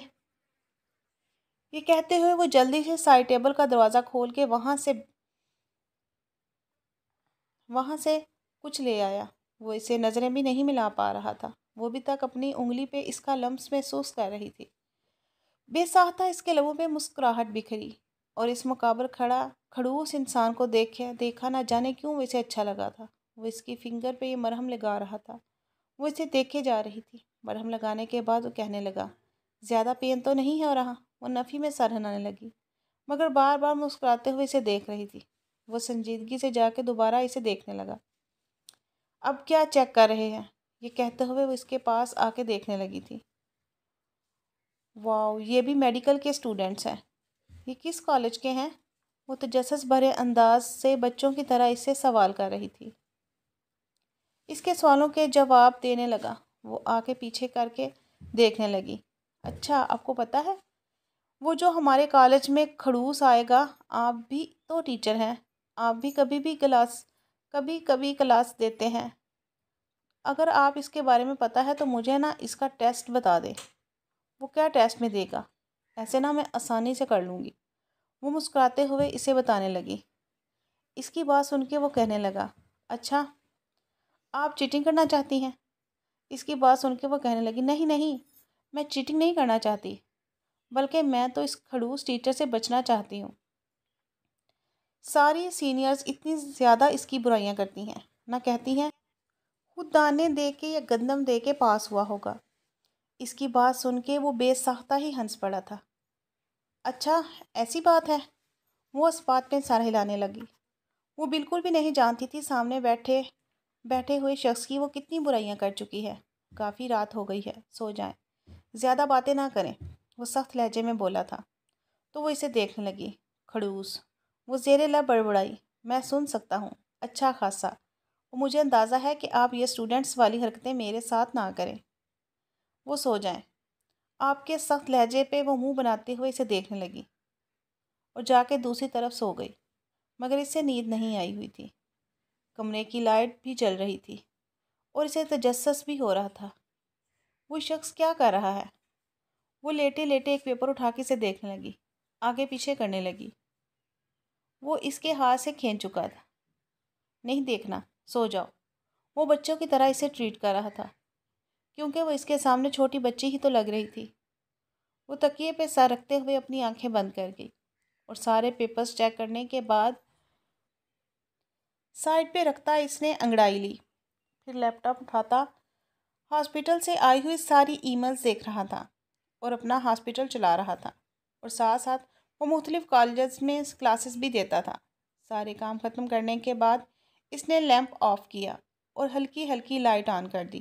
یہ کہتے ہوئے وہ جلدی سے سائڈ ٹیبل کا دروازہ کھول کے وہاں سے کچھ لے آیا۔ وہ اسے نظریں بھی نہیں ملا پا رہا تھا۔ وہ ابھی تک اپنی انگلی پہ اس کا لمس محسوس کر رہی تھی۔ بے ساختہ اس کے لبوں پہ مسکراہٹ بکھری اور اس مقابر کھڑوس انسان کو دیکھا نہ جانے کیوں وہ اسے اچھا لگا تھا۔ وہ اس کی فنگر پہ یہ مرہم لگا رہا تھا۔ وہ اسے دیکھے جا رہی تھی۔ مرہم لگانے کے بعد وہ کہنے لگا، زیادہ پین تو نہیں ہو رہا؟ وہ نفی میں سر ہلانے لگی، مگر بار بار مسکراتے ہوئے اسے دیکھ رہی تھی۔ وہ سنجیدگی سے جا کے دوبارہ اسے دیکھنے لگا۔ اب کیا چیک کر رہے ہیں؟ یہ کہتے ہوئے وہ اس کے پاس آ کے دیکھنے لگی تھی۔ واو، یہ بھی میڈیکل کے اسٹوڈنٹس ہیں۔ یہ کس کالج کے ہیں؟ وہ تجسس بھرے انداز سے بچوں کی طرح اس سے سوال کر رہی تھی۔ اس کے سوالوں کے جواب دینے لگا۔ وہ آ کے پیچھے کر کے دیکھنے لگی۔ اچھا، آپ کو پتہ ہے وہ جو ہمارے کالج میں کھڑوس آئے گا؟ آپ بھی تو ٹیچر ہیں، آپ بھی کبھی کبھی کلاس دیتے ہیں۔ اگر آپ اس کے بارے میں پتہ ہے تو مجھے نا اس کا ٹیسٹ بتا دیں۔ وہ کیا ٹیسٹ میں دے گا؟ ایسے نا میں آسانی سے کر لوں گی، وہ مسکراتے ہوئے اسے بتانے لگی۔ اس کی بات سن کے وہ کہنے لگا، اچھا آپ چیٹنگ کرنا چاہتی ہیں؟ اس کی بات سن کے وہ کہنے لگی، نہیں، میں چیٹنگ نہیں کرنا چاہتی، بلکہ میں تو اس کھڑوس ٹیچر سے بچنا چاہتی ہوں۔ ساری سینئرز اتنی زیادہ اس کی برائیاں کرتی ہیں، نہ کہتی ہیں خود دانے دے کے یا گندم دے کے پاس ہوا ہوگا۔ اس کی بات سن کے وہ بے ساختہ ہی ہنس پڑا تھا۔ اچھا ایسی بات ہے؟ وہ اس بات میں سر ہلانے لگی۔ وہ بالکل بھی نہیں جانتی تھی سامنے بیٹھے ہوئے شخص کی وہ کتنی برائیاں کر چکی ہے۔ کافی رات ہو گئی ہے، سو جائیں، زیادہ باتیں نہ کریں، وہ سخت لہجے میں بولا تھا۔ تو وہ اسے دیکھنے لگی۔ کھڑوس، وہ زیر لب بڑبڑائی، میں سن سکتا ہوں اچھا خاصا، اور مجھے اندازہ ہے کہ آپ یہ اسٹوڈنٹس والی حرکتیں میرے ساتھ نہ کریں۔ وہ سو جائیں۔ آپ کے سخت لہجے پہ وہ منہ بناتے ہوئے اسے دیکھنے لگی اور جا کے دوسری طرف سو گئی، مگر اس سے نیند نہیں آئی ہوئی تھی۔ کمرے کی لائٹ بھی جل رہی تھی اور اسے تجسس بھی ہو رہا تھا، وہ شخص کیا کر رہا ہے۔ وہ لیٹے لیٹے ایک پیپر اٹھا کے اسے دیکھنے لگی، آگے پیچھے کرنے لگی۔ وہ اس کے ہاتھ سے کھینچ چکا تھا۔ نہیں دیکھنا، سو جاؤ۔ وہ بچوں کی طرح اسے ٹریٹ کر رہا تھا، کیونکہ وہ اس کے سامنے چھوٹی بچی ہی تو لگ رہی تھی۔ وہ تکیے پہ سر رکھتے ہوئے اپنی آنکھیں بند کر گئی اور سارے پیپرز چیک کرنے کے بعد سائڈ پہ رکھتا اس نے انگڑائی لی، پھر لیپ ٹاپ اٹھاتا ہاسپٹل سے آئی ہوئی ساری ای میلز دیکھ رہا تھا اور اپنا ہاسپٹل چلا رہا تھا، اور ساتھ ساتھ وہ مختلف کالجز میں کلاسز بھی دیتا تھا۔ سارے کام ختم کرنے کے بعد اس نے لیمپ آف کیا اور ہلکی ہلکی لائٹ آن کر دی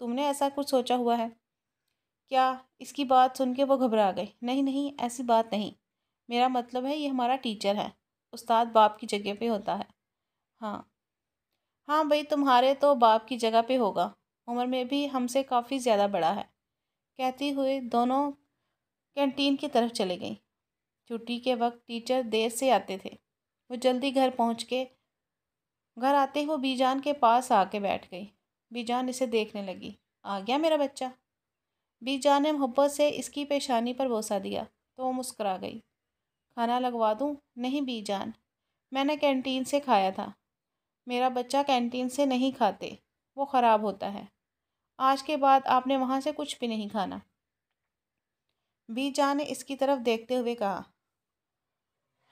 تم نے ایسا کچھ سوچا ہوا ہے کیا؟ اس کی بات سن کے وہ گھبرا گئی۔ نہیں نہیں، ایسی بات نہیں، میرا مطلب ہے یہ ہمارا ٹیچر ہے، استاد باپ کی جگہ پہ ہوتا ہے۔ ہاں ہاں بھائی، تمہارے تو باپ کی جگہ پہ ہوگا، عمر میں بھی ہم سے کافی زیادہ بڑا ہے۔ کہتی ہوئے دونوں کینٹین کی طرف چلے گئیں۔ چھٹی کے وقت ٹیچر دیر سے آتے تھے۔ وہ جلدی گھر آتے وہ بی جان کے پاس آ کے بیٹھ گئی۔ بی جان اسے دیکھنے لگی۔ آ گیا میرا بچہ؟ بی جان نے محبت سے اس کی پیشانی پر بوسہ دیا تو وہ مسکرا گئی۔ کھانا لگوا دوں؟ نہیں بی جان، میں نے کینٹین سے کھایا تھا۔ میرا بچہ کینٹین سے نہیں کھاتے، وہ خراب ہوتا ہے۔ آج کے بعد آپ نے وہاں سے کچھ بھی نہیں کھانا۔ بی جان نے اس کی طرف دیکھتے ہوئے کہا۔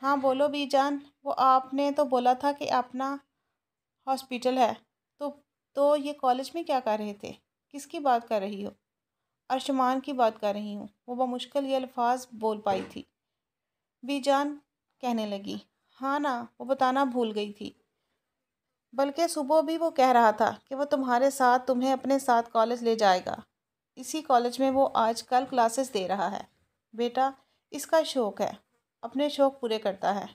ہاں بولو بی جان، وہ آپ نے تو بولا تھا کہ اپنا ہاسپٹل ہے، تو یہ کالج میں کیا کر رہے تھے؟ کس کی بات کر رہی ہو؟ ارشمان کی بات کر رہی ہوں، وہ بمشکل یہ الفاظ بول پائی تھی۔ بی جان کہنے لگی، ہاں نا، وہ بتانا بھول گئی تھی، بلکہ صبح بھی وہ کہہ رہا تھا کہ وہ تمہیں اپنے ساتھ کالج لے جائے گا۔ اسی کالج میں وہ آج کل کلاسز دے رہا ہے۔ بیٹا، اس کا شوق ہے، اپنے شوق پورے کرتا ہے۔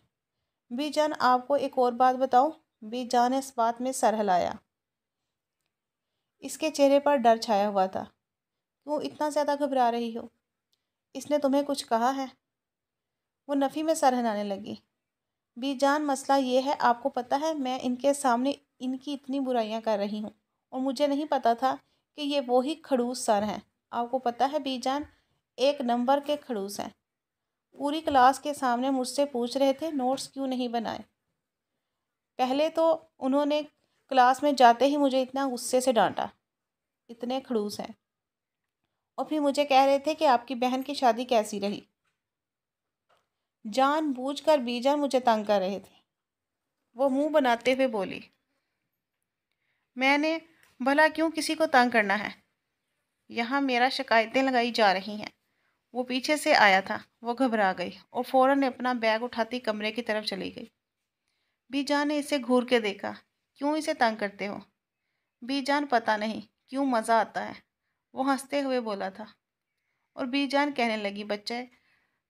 بی جان، آپ کو ایک اور بات بتاؤں؟ بی جان نے اس بات میں سر ہلایا۔ اس کے چہرے پر ڈر چھایا ہوا تھا۔ کیوں اتنا زیادہ گھبرا رہی ہو؟ اس نے تمہیں کچھ کہا ہے؟ وہ نفی میں سر ہلانے لگی۔ بی جان، مسئلہ یہ ہے، آپ کو پتہ ہے میں ان کے سامنے ان کی اتنی برائیاں کر رہی ہوں، اور مجھے نہیں پتا تھا کہ یہ وہی کھڑوس سر ہیں۔ آپ کو پتہ ہے بی جان، 1 نمبر کے کھڑوس ہیں۔ پوری کلاس کے سامنے مجھ سے پوچھ رہے تھے نوٹس کیوں نہیں بنائے۔ پہلے تو انہوں نے کلاس میں جاتے ہی مجھے اتنا غصے سے ڈانٹا، اتنے کھڑوس ہیں، اور پھر مجھے کہہ رہے تھے کہ آپ کی بہن کی شادی کیسی رہی۔ جان بوجھ کر بی جان مجھے تنگ کر رہے تھے، وہ منہ بناتے ہوئے بولی۔ میں نے بھلا کیوں کسی کو تنگ کرنا ہے؟ یہاں میرا شکایتیں لگائی جا رہی ہیں۔ وہ پیچھے سے آیا تھا، وہ گھبرا گئی اور فوراً اپنا بیگ اٹھاتی کمرے کی طرف چلی گئی۔ بی جان نے اسے گھور کے دیکھا۔ کیوں اسے تنگ کرتے ہو؟ بی جان، پتہ نہیں کیوں مزہ آتا ہے، وہ ہنستے ہوئے بولا تھا۔ اور بی جان کہنے لگی، بچے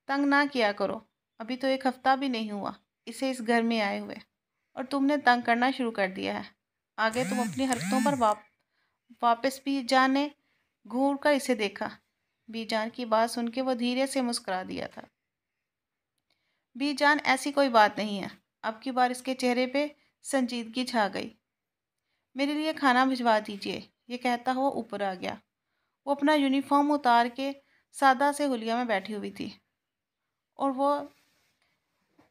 تنگ نہ کیا کرو، ابھی تو 1 ہفتہ بھی نہیں ہوا اسے اس گھر میں آئے ہوئے، اور تم نے تنگ کرنا شروع کر دیا ہے۔ آگے تم اپنی حرکتوں پر واپس۔ بی جان نے گھور کر اسے دیکھا۔ بی جان کی بات سن کے وہ دھیرے سے مسکرا دیا تھا۔ بی جان، ایسی کوئی بات نہیں ہے۔ اب کی بار اس کے چہرے پہ سنجیدگی چھا گئی۔ میرے لیے کھانا بھجوا دیجیے، یہ کہتا ہوا اوپر آ گیا۔ وہ اپنا یونیفارم اتار کے سادہ سے حلیہ میں بیٹھی ہوئی تھی، اور وہ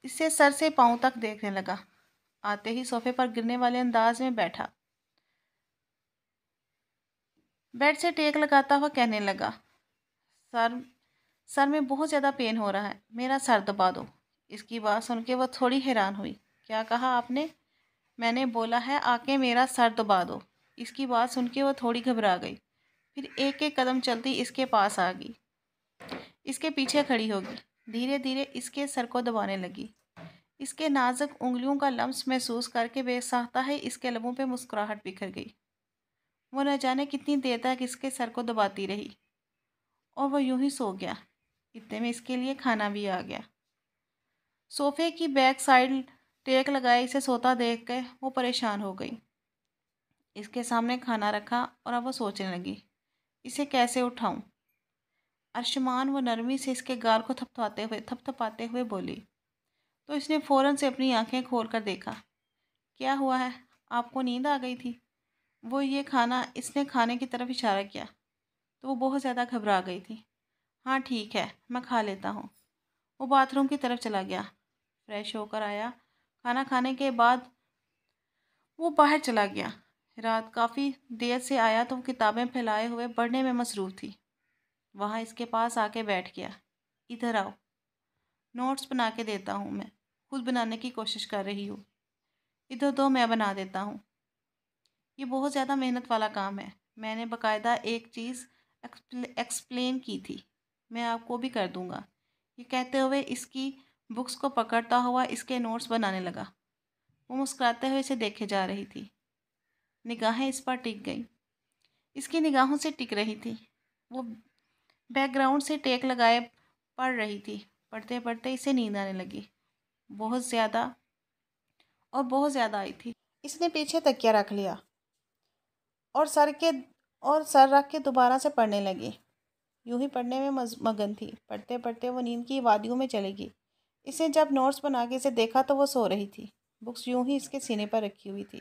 اسے سر سے پاؤں تک دیکھنے لگا۔ آتے ہی صوفے پر گرنے والے انداز میں بیٹھا، بیڈ سے ٹیک لگاتا ہوا کہنے لگا، سر میں بہت زیادہ پین ہو رہا ہے، میرا سر دبا دو۔ اس کی بات سن کے وہ تھوڑی حیران ہوئی۔ کیا کہا آپ نے؟ میں نے بولا ہے آ کے میرا سر دبا دو۔ اس کی بات سن کے وہ تھوڑی گھبرا گئی، پھر 1 قدم چلتی اس کے پاس آ گئی، اس کے پیچھے کھڑی ہوگی، دھیرے دھیرے اس کے سر کو دبانے لگی۔ اس کے نازک انگلیوں کا لمس محسوس کر کے بے ساختہ ہے اس کے لبوں پہ مسکراہٹ بکھر گئی۔ وہ نہ جانے کتنی دیر تک اس کے سر کو دباتی رہی، اور وہ یوں ہی سو گیا۔ اتنے میں اس کے لیے کھانا بھی آ گیا۔ صوفے کی بیک سائڈ ٹیک لگائے اسے سوتا دیکھ کے وہ پریشان ہو گئی۔ اس کے سامنے کھانا رکھا اور اب وہ سوچنے لگی، اسے کیسے اٹھاؤں؟ ارشمان، وہ نرمی سے اس کے گال کو تھپتھپاتے ہوئے بولی، تو اس نے فوراً سے اپنی آنکھیں کھول کر دیکھا۔ کیا ہوا ہے؟ آپ کو نیند آ گئی تھی؟ اس نے کھانے کی طرف اشارہ کیا تو وہ بہت زیادہ گھبرا گئی تھی۔ ہاں ٹھیک ہے، میں کھا لیتا ہوں۔ وہ باتھ روم کی طرف چلا گیا، فریش ہو کر آیا۔ کھانا کھانے کے بعد وہ باہر چلا گیا۔ رات کافی دیر سے آیا تو وہ کتابیں پھیلائے ہوئے پڑھنے میں مصروف تھی۔ وہاں اس کے پاس آ کے بیٹھ گیا۔ ادھر آؤ، نوٹس بنا کے دیتا ہوں، میں خود بنانے کی کوشش کر رہی ہوں۔ ادھر دو، میں بنا دیتا ہوں۔ یہ بہت زیادہ محنت والا کام ہے، میں نے باقاعدہ ایک چیز ایکسپلین کی تھی، میں آپ کو بھی کر دوں گا۔ یہ کہتے ہوئے اس کی بکس کو پکڑتا ہوا اس کے نوٹس بنانے لگا۔ وہ مسکراتے ہوئے اسے دیکھے جا رہی تھی، نگاہیں اس پر ٹک گئیں۔ اس کی نگاہوں سے ٹک رہی تھی۔ وہ بیک گراؤنڈ سے ٹیک لگائے پڑھ رہی تھی۔ پڑھتے پڑھتے اسے نیند آنے لگی، بہت زیادہ بہت زیادہ آئی تھی۔ اس نے پیچھے تکیہ رکھ لیا اور سر رکھ کے دوبارہ سے پڑھنے لگی۔ یوں ہی پڑھنے میں مگن تھی۔ پڑھتے پڑھتے وہ نیند کی وادیوں میں چلے گئی۔ اس نے جب نوٹس بنا کے اسے دیکھا تو وہ سو رہی تھی، بکس یوں ہی اس کے سینے پر رکھی ہوئی تھی۔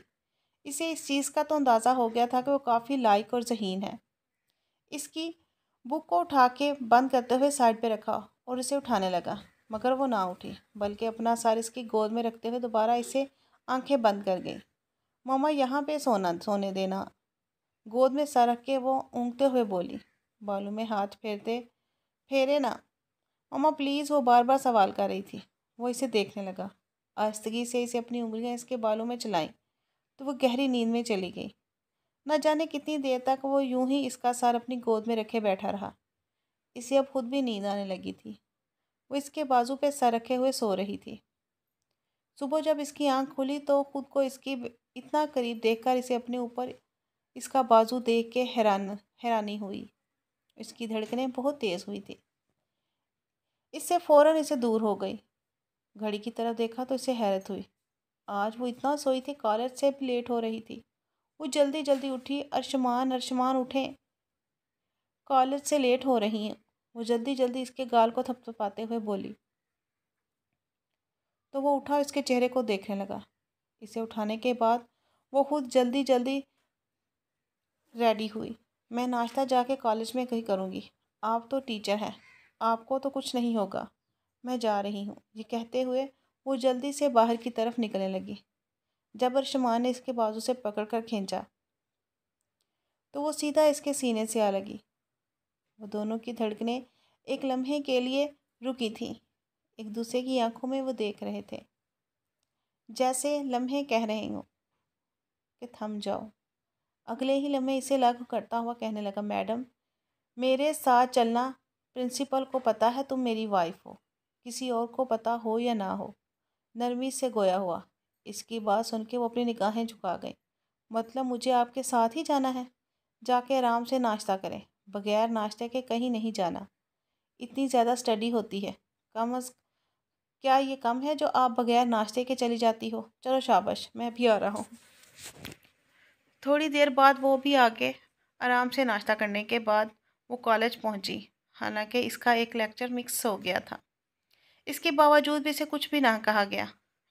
اسے اس چیز کا تو اندازہ ہو گیا تھا کہ وہ کافی لائق اور ذہین ہے۔ اس کی بک کو اٹھا کے بند کرتے ہوئے سائڈ پہ رکھا اور اسے اٹھانے لگا، مگر وہ نہ اٹھی، بلکہ اپنا سر اس کی گود میں رکھتے ہوئے دوبارہ اسے آنکھیں بند کر گئی۔ ماما یہاں پہ سونے دینا، گود میں سر رکھ کے وہ اونگتے ہوئے بولی۔ بالوں میں ہاتھ پھیرے نا ماما پلیز، وہ بار بار سوال کر رہی تھی۔ وہ اسے دیکھنے لگا، آہستگی سے اسے اپنی انگلیاں اس کے بالوں میں چلائیں تو وہ گہری نیند میں چلی گئی۔ نہ جانے کتنی دیر تک وہ یوں ہی اس کا سر اپنی گود میں رکھے بیٹھا رہا۔ اسے اب خود بھی نیند آنے لگی تھی۔ وہ اس کے بازو پہ سر رکھے ہوئے سو رہی تھی۔ صبح جب اس کی آنکھ کھلی تو خود کو اس کی اتنا قریب دیکھ کر اسے اپنے اوپر اس کا بازو دیکھ کے حیرانی ہوئی۔ اس کی دھڑکنیں بہت تیز ہوئی تھی۔ اس سے فوراً اسے دور ہو گئی۔ گھڑی کی طرف دیکھا تو اسے حیرت ہوئی۔ آج وہ اتنا سوئی تھی، کالج سے بھی لیٹ ہو رہی تھی۔ وہ جلدی جلدی اٹھی، ارشمان اٹھیں، کالج سے لیٹ ہو رہی ہیں۔ وہ جلدی جلدی اس کے گال کو تھپتھپاتے ہوئے بولی تو وہ اٹھا، اس کے چہرے کو دیکھنے لگا۔ اسے اٹھانے کے بعد وہ خود جلدی جلدی ریڈی ہوئی۔ میں ناشتہ جا کے کالج میں کہیں کروں گی، آپ تو ٹیچر ہیں، آپ کو تو کچھ نہیں ہوگا، میں جا رہی ہوں۔ یہ کہتے ہوئے وہ جلدی سے باہر کی طرف نکلنے لگی۔ جب ارشمان نے اس کے بازو سے پکڑ کر کھینچا تو وہ سیدھا اس کے سینے سے آ لگی۔ وہ دونوں کی دھڑکنیں ایک لمحے کے لیے رکی تھیں، ایک دوسرے کی آنکھوں میں وہ دیکھ رہے تھے، جیسے لمحے کہہ رہے ہوں کہ تھم جاؤ۔ اگلے ہی لمحے اسے لاگو کرتا ہوا کہنے لگا، میڈم میرے ساتھ چلنا، پرنسپل کو پتہ ہے تم میری وائف ہو، کسی اور کو پتہ ہو یا نہ ہو۔ نرمی سے گویا ہوا۔ اس کی بات سن کے وہ اپنی نگاہیں جھکا گئی۔ مطلب مجھے آپ کے ساتھ ہی جانا ہے؟ جا کے آرام سے ناشتہ کریں، بغیر ناشتے کے کہیں نہیں جانا۔ اتنی زیادہ اسٹڈی ہوتی ہے، کیا یہ کم ہے جو آپ بغیر ناشتے کے چلی جاتی ہو؟ چلو شاباش، میں بھی آ رہا ہوں۔ تھوڑی دیر بعد وہ بھی آگے آرام سے ناشتہ کرنے کے بعد وہ کالج پہنچی، حالانکہ اس کا ایک لیکچر مکس ہو گیا تھا۔ اس کے باوجود بھی اسے کچھ بھی نہ کہا گیا۔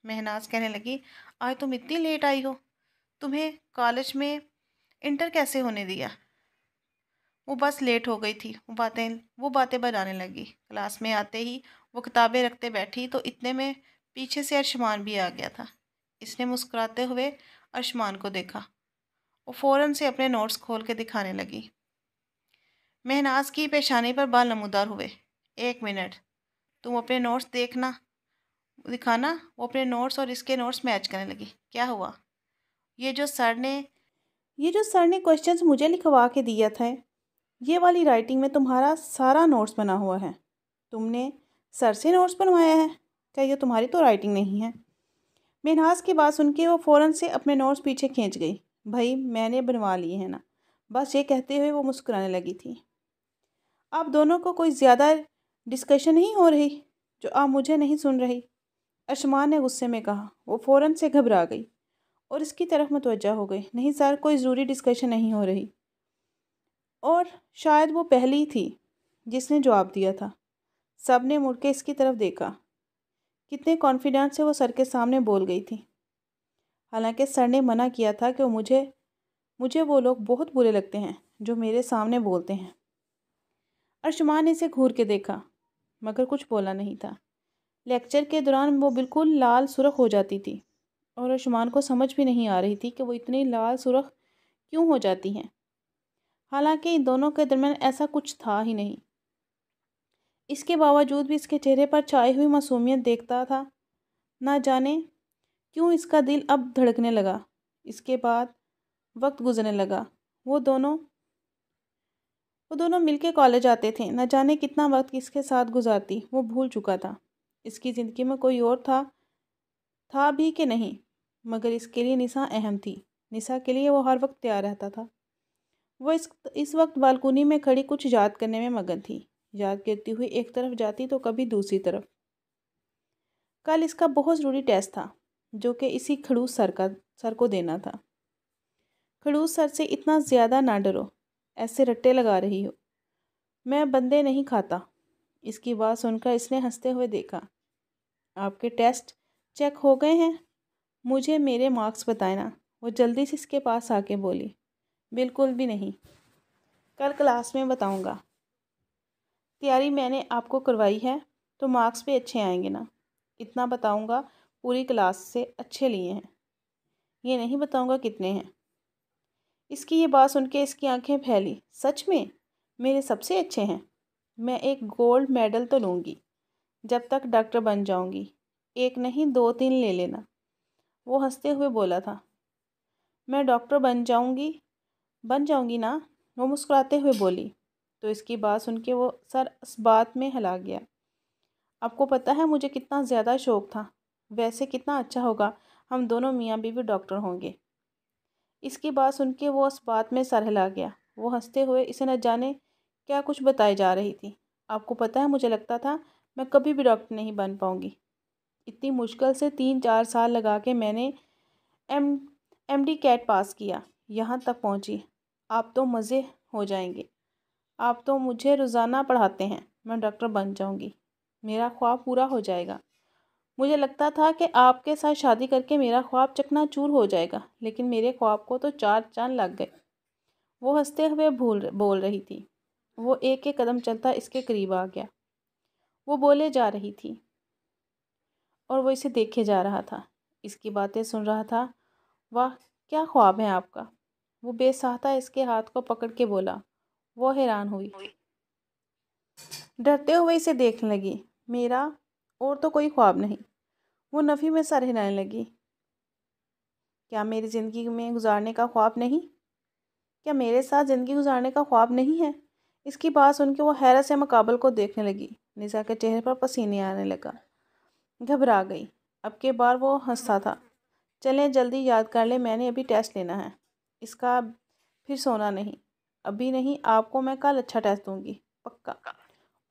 مہناز کہنے لگی، آج تم اتنی لیٹ آئی ہو، تمہیں کالج میں انٹر کیسے ہونے دیا؟ وہ بس لیٹ ہو گئی تھی، وہ باتیں بنانے لگی۔ کلاس میں آتے ہی وہ کتابیں رکھتے بیٹھی تو اتنے میں پیچھے سے ارشمان بھی آ گیا تھا۔ اس نے مسکراتے ہوئے ارشمان کو دیکھا۔ وہ فوراً سے اپنے نوٹس کھول کے دکھانے لگی۔ مہناز کی پیشانی پر بال نمودار ہوئے۔ ایک منٹ، تم اپنے نوٹس دکھانا۔ وہ اپنے نوٹس اور اس کے نوٹس میچ کرنے لگی۔ کیا ہوا؟ یہ جو سر نے کوشچنز مجھے لکھوا کے دیا تھا، یہ والی رائٹنگ میں تمہارا سارا نوٹس بنا ہوا ہے۔ تم نے سر سے نوٹس بنوایا ہے؟ کیا یہ تمہاری تو رائٹنگ نہیں ہے؟ مہناز کی بات سن کے وہ فوراً سے اپنے نوٹس پیچھے کھینچ گئی۔ بھائی میں نے بنوا لیے ہیں نا، بس یہ کہتے ہوئے وہ مسکرانے لگی تھی۔ آپ دونوں کو کوئی زیادہ ڈسکشن نہیں ہو رہی جو آپ مجھے نہیں سن رہی؟ ارشمان نے غصے میں کہا۔ وہ فوراً سے گھبرا گئی اور اس کی طرف متوجہ ہو گئی۔ نہیں سر، کوئی ضروری ڈسکشن نہیں ہو رہی۔ اور شاید وہ پہلی تھی جس نے جواب دیا تھا۔ سب نے مڑ کے اس کی طرف دیکھا۔ کتنے کانفیڈنس سے وہ سر کے سامنے بول گئی تھی، حالانکہ سر نے منع کیا تھا کہ مجھے وہ لوگ بہت برے لگتے ہیں جو میرے سامنے بولتے ہیں۔ ارشمان نے اسے گھور کے دیکھا مگر کچھ بولا نہیں تھا۔ لیکچر کے دوران وہ بالکل لال سرخ ہو جاتی تھی اور ارشمان کو سمجھ بھی نہیں آ رہی تھی کہ وہ اتنی لال سرخ کیوں ہو جاتی ہیں، حالانکہ ان دونوں کے درمیان ایسا کچھ تھا ہی نہیں۔ اس کے باوجود بھی اس کے چہرے پر چھائی ہوئی معصومیت دیکھتا تھا۔ نہ جانے کیوں اس کا دل اب دھڑکنے لگا۔ اس کے بعد وقت گزرنے لگا۔ وہ دونوں مل کے کالج آتے تھے۔ نہ جانے کتنا وقت اس کے ساتھ گزارتی، وہ بھول چکا تھا۔ اس کی زندگی میں کوئی اور تھا بھی کہ نہیں، مگر اس کے لیے نسا اہم تھی۔ نسا کے لیے وہ ہر وقت تیار رہتا تھا۔ وہ اس وقت بالکونی میں کھڑی کچھ یاد کرنے میں مگن تھی۔ یاد کرتی ہوئی ایک طرف جاتی تو کبھی دوسری طرف۔ کل اس کا بہت ضروری ٹیسٹ تھا جو کہ اسی کھڑوس سر کو دینا تھا۔ کھڑوس سر سے اتنا زیادہ نہ ڈرو، ایسے رٹے لگا رہی ہو۔ میں بندے نہیں کھاتا۔ اس کی بات سن کر اس نے ہنستے ہوئے دیکھا۔ آپ کے ٹیسٹ چیک ہو گئے ہیں؟ مجھے میرے مارکس بتائیں نا۔ وہ جلدی سے اس کے پاس آ کے بولی۔ بالکل بھی نہیں، کل کلاس میں بتاؤں گا۔ تیاری میں نے آپ کو کروائی ہے تو مارکس بھی اچھے آئیں گے نا۔ اتنا بتاؤں گا پوری کلاس سے اچھے لیے ہیں، یہ نہیں بتاؤں گا کتنے ہیں۔ اس کی یہ بات سن کے اس کی آنکھیں پھیلی۔ سچ میں میرے سب سے اچھے ہیں؟ میں ایک گولڈ میڈل تو لوں گی جب تک ڈاکٹر بن جاؤں گی۔ ایک نہیں 2-3 لے لینا۔ وہ ہنستے ہوئے بولا تھا۔ میں ڈاکٹر بن جاؤں گی نا، وہ مسکراتے ہوئے بولی۔ تو اس کی بات سن کے وہ سر اس بات میں ہلا گیا۔ آپ کو پتہ ہے مجھے کتنا زیادہ شوق تھا، ویسے کتنا اچھا ہوگا ہم دونوں میاں بیوی ڈاکٹر ہوں گے۔ اس کی بات سن کے وہ اس بات میں سر ہلا گیا۔ وہ ہنستے ہوئے اسے نہ جانے کیا کچھ بتائی جا رہی تھی۔ آپ کو پتہ ہے مجھے لگتا تھا میں کبھی بھی ڈاکٹر نہیں بن پاؤں گی۔ اتنی مشکل سے 3-4 سال لگا کے میں نے ایم ڈی کیٹ پاس کیا، یہاں تک پہنچی۔ آپ تو مزے ہو جائیں گے۔ آپ تو مجھے روزانہ پڑھاتے ہیں، میں ڈاکٹر بن جاؤں گی، میرا خواب پورا ہو جائے گا۔ مجھے لگتا تھا کہ آپ کے ساتھ شادی کر کے میرا خواب چکنا چور ہو جائے گا، لیکن میرے خواب کو تو 4 چاند لگ گئے۔ وہ ہنستے ہوئے بول رہی تھی۔ وہ ایک ایک قدم چلتا اس کے قریب آ گیا۔ وہ بولے جا رہی تھی اور وہ اسے دیکھے جا رہا تھا، اس کی باتیں سن رہا تھا۔ واہ کیا خواب ہے آپ کا؟ وہ بے ساختہ اس کے ہاتھ کو پکڑ کے بولا۔ وہ حیران ہوئی، ڈرتے ہوئے اسے دیکھنے لگی۔ میرا اور تو کوئی خواب نہیں۔ وہ نفی میں سر ہلانے لگی۔ کیا میری زندگی میں گزارنے کا خواب نہیں؟ کیا میرے ساتھ زندگی گزارنے کا خواب نہیں ہے؟ اس کی بات سن کے وہ حیرت سے مقابل کو دیکھنے لگی۔ نساء کے چہرے پر پسینے آنے لگا، گھبرا گئی۔ اب کے بار وہ ہنستا تھا۔ چلیں جلدی یاد کر لیں، میں نے ابھی ٹیسٹ لینا ہے، اس کا پھر سونا نہیں۔ ابھی نہیں، آپ کو میں کل اچھا ٹیسٹ دوں گی، پکا،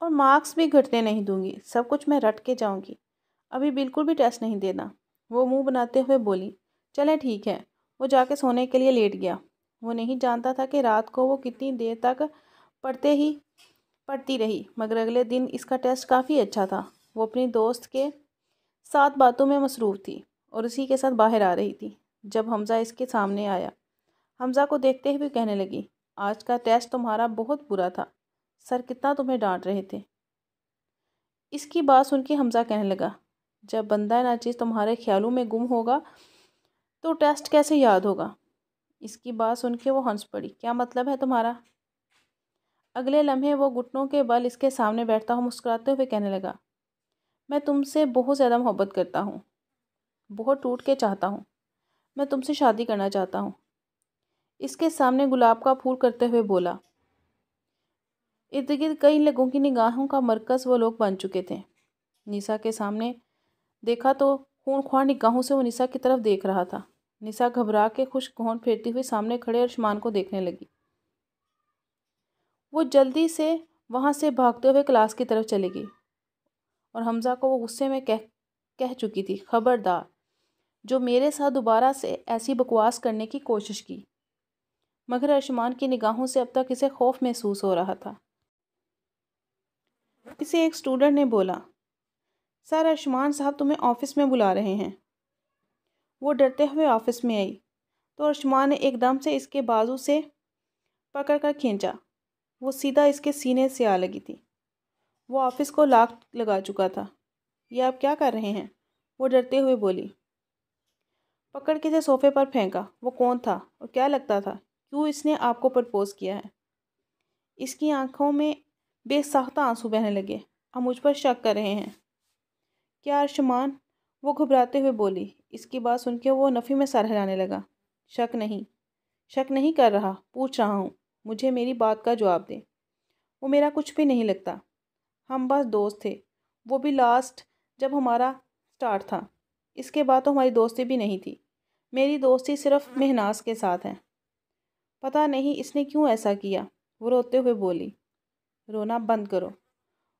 اور مارکس بھی گھٹنے نہیں دوں گی، سب کچھ میں رٹ کے جاؤں گی۔ ابھی بالکل بھی ٹیسٹ نہیں دینا۔ وہ منہ بناتے ہوئے بولی۔ چلیں ٹھیک ہے۔ وہ جا کے سونے کے لیے لیٹ گیا۔ وہ نہیں جانتا تھا کہ رات کو وہ کتنی دیر تک پڑھتی رہی، مگر اگلے دن اس کا ٹیسٹ کافی اچھا تھا۔ وہ اپنی دوست کے ساتھ باتوں میں مصروف تھی اور اسی کے ساتھ باہر آ رہی تھی جب حمزہ اس کے سامنے آیا۔ حمزہ کو دیکھتے ہوئے کہنے لگی، آج کا ٹیسٹ تمہارا بہت برا تھا، سر کتنا تمہیں ڈانٹ رہے تھے۔ اس کی بات سن کے حمزہ کہنے لگا، جب بندہ ناچیز تمہارے خیالوں میں گم ہوگا تو ٹیسٹ کیسے یاد ہوگا؟ اس کی بات سن کے وہ ہنس پڑی۔ کیا مطلب ہے تمہارا؟ اگلے لمحے وہ گھٹنوں کے بل اس کے سامنے بیٹھتا ہوں مسکراتے ہوئے کہنے لگا، میں تم سے بہت زیادہ محبت کرتا ہوں، بہت ٹوٹ کے چاہتا ہوں، میں تم سے شادی کرنا چاہتا ہوں۔ اس کے سامنے گلاب کا پھول کرتے ہوئے بولا۔ ارد گرد کئی لوگوں کی نگاہوں کا مرکز وہ لوگ بن چکے تھے۔ نساء کے سامنے دیکھا تو خون خوار نگاہوں سے وہ نساء کی طرف دیکھ رہا تھا۔ نساء گھبرا کے خشک ہونٹ پھیرتی ہوئی سامنے کھڑے ارشمان کو دیکھنے لگی۔ وہ جلدی سے وہاں سے بھاگتے ہوئے کلاس کی طرف چلی گئی اور حمزہ کو وہ غصے میں کہہ چکی تھی، خبردار جو میرے ساتھ دوبارہ سے ایسی بکواس کرنے کی کوشش کی۔ مگر ارشمان کی نگاہوں سے اب تک اسے خوف محسوس ہو رہا تھا۔ اسے ایک اسٹوڈنٹ نے بولا، سر ارشمان صاحب تمہیں آفس میں بلا رہے ہیں۔ وہ ڈرتے ہوئے آفس میں آئی تو ارشمان نے ایک دم سے اس کے بازو سے پکڑ کر کھینچا۔ وہ سیدھا اس کے سینے سے آ لگی تھی۔ وہ آفس کو لاک لگا چکا تھا۔ یہ آپ کیا کر رہے ہیں؟ وہ ڈرتے ہوئے بولی۔ پکڑ کے اسے صوفے پر پھینکا۔ وہ کون تھا اور کیا لگتا تھا؟ کیوں اس نے آپ کو پرپوز کیا ہے؟ اس کی آنکھوں میں بے ساختہ آنسو بہنے لگے۔ آپ مجھ پر شک کر رہے ہیں کیا ارشمان؟ وہ گھبراتے ہوئے بولی۔ اس کی بات سن کے وہ نفی میں سر ہلانے لگا۔ شک نہیں کر رہا، پوچھ رہا ہوں، مجھے میری بات کا جواب دے۔ وہ میرا کچھ بھی نہیں لگتا، ہم بس دوست تھے، وہ بھی لاسٹ جب ہمارا سٹارٹ تھا، اس کے بعد تو ہماری دوستی بھی نہیں تھی۔ میری دوستی صرف مہناز کے ساتھ ہے۔ پتہ نہیں اس نے کیوں ایسا کیا، وہ روتے ہوئے بولی۔ رونا بند کرو،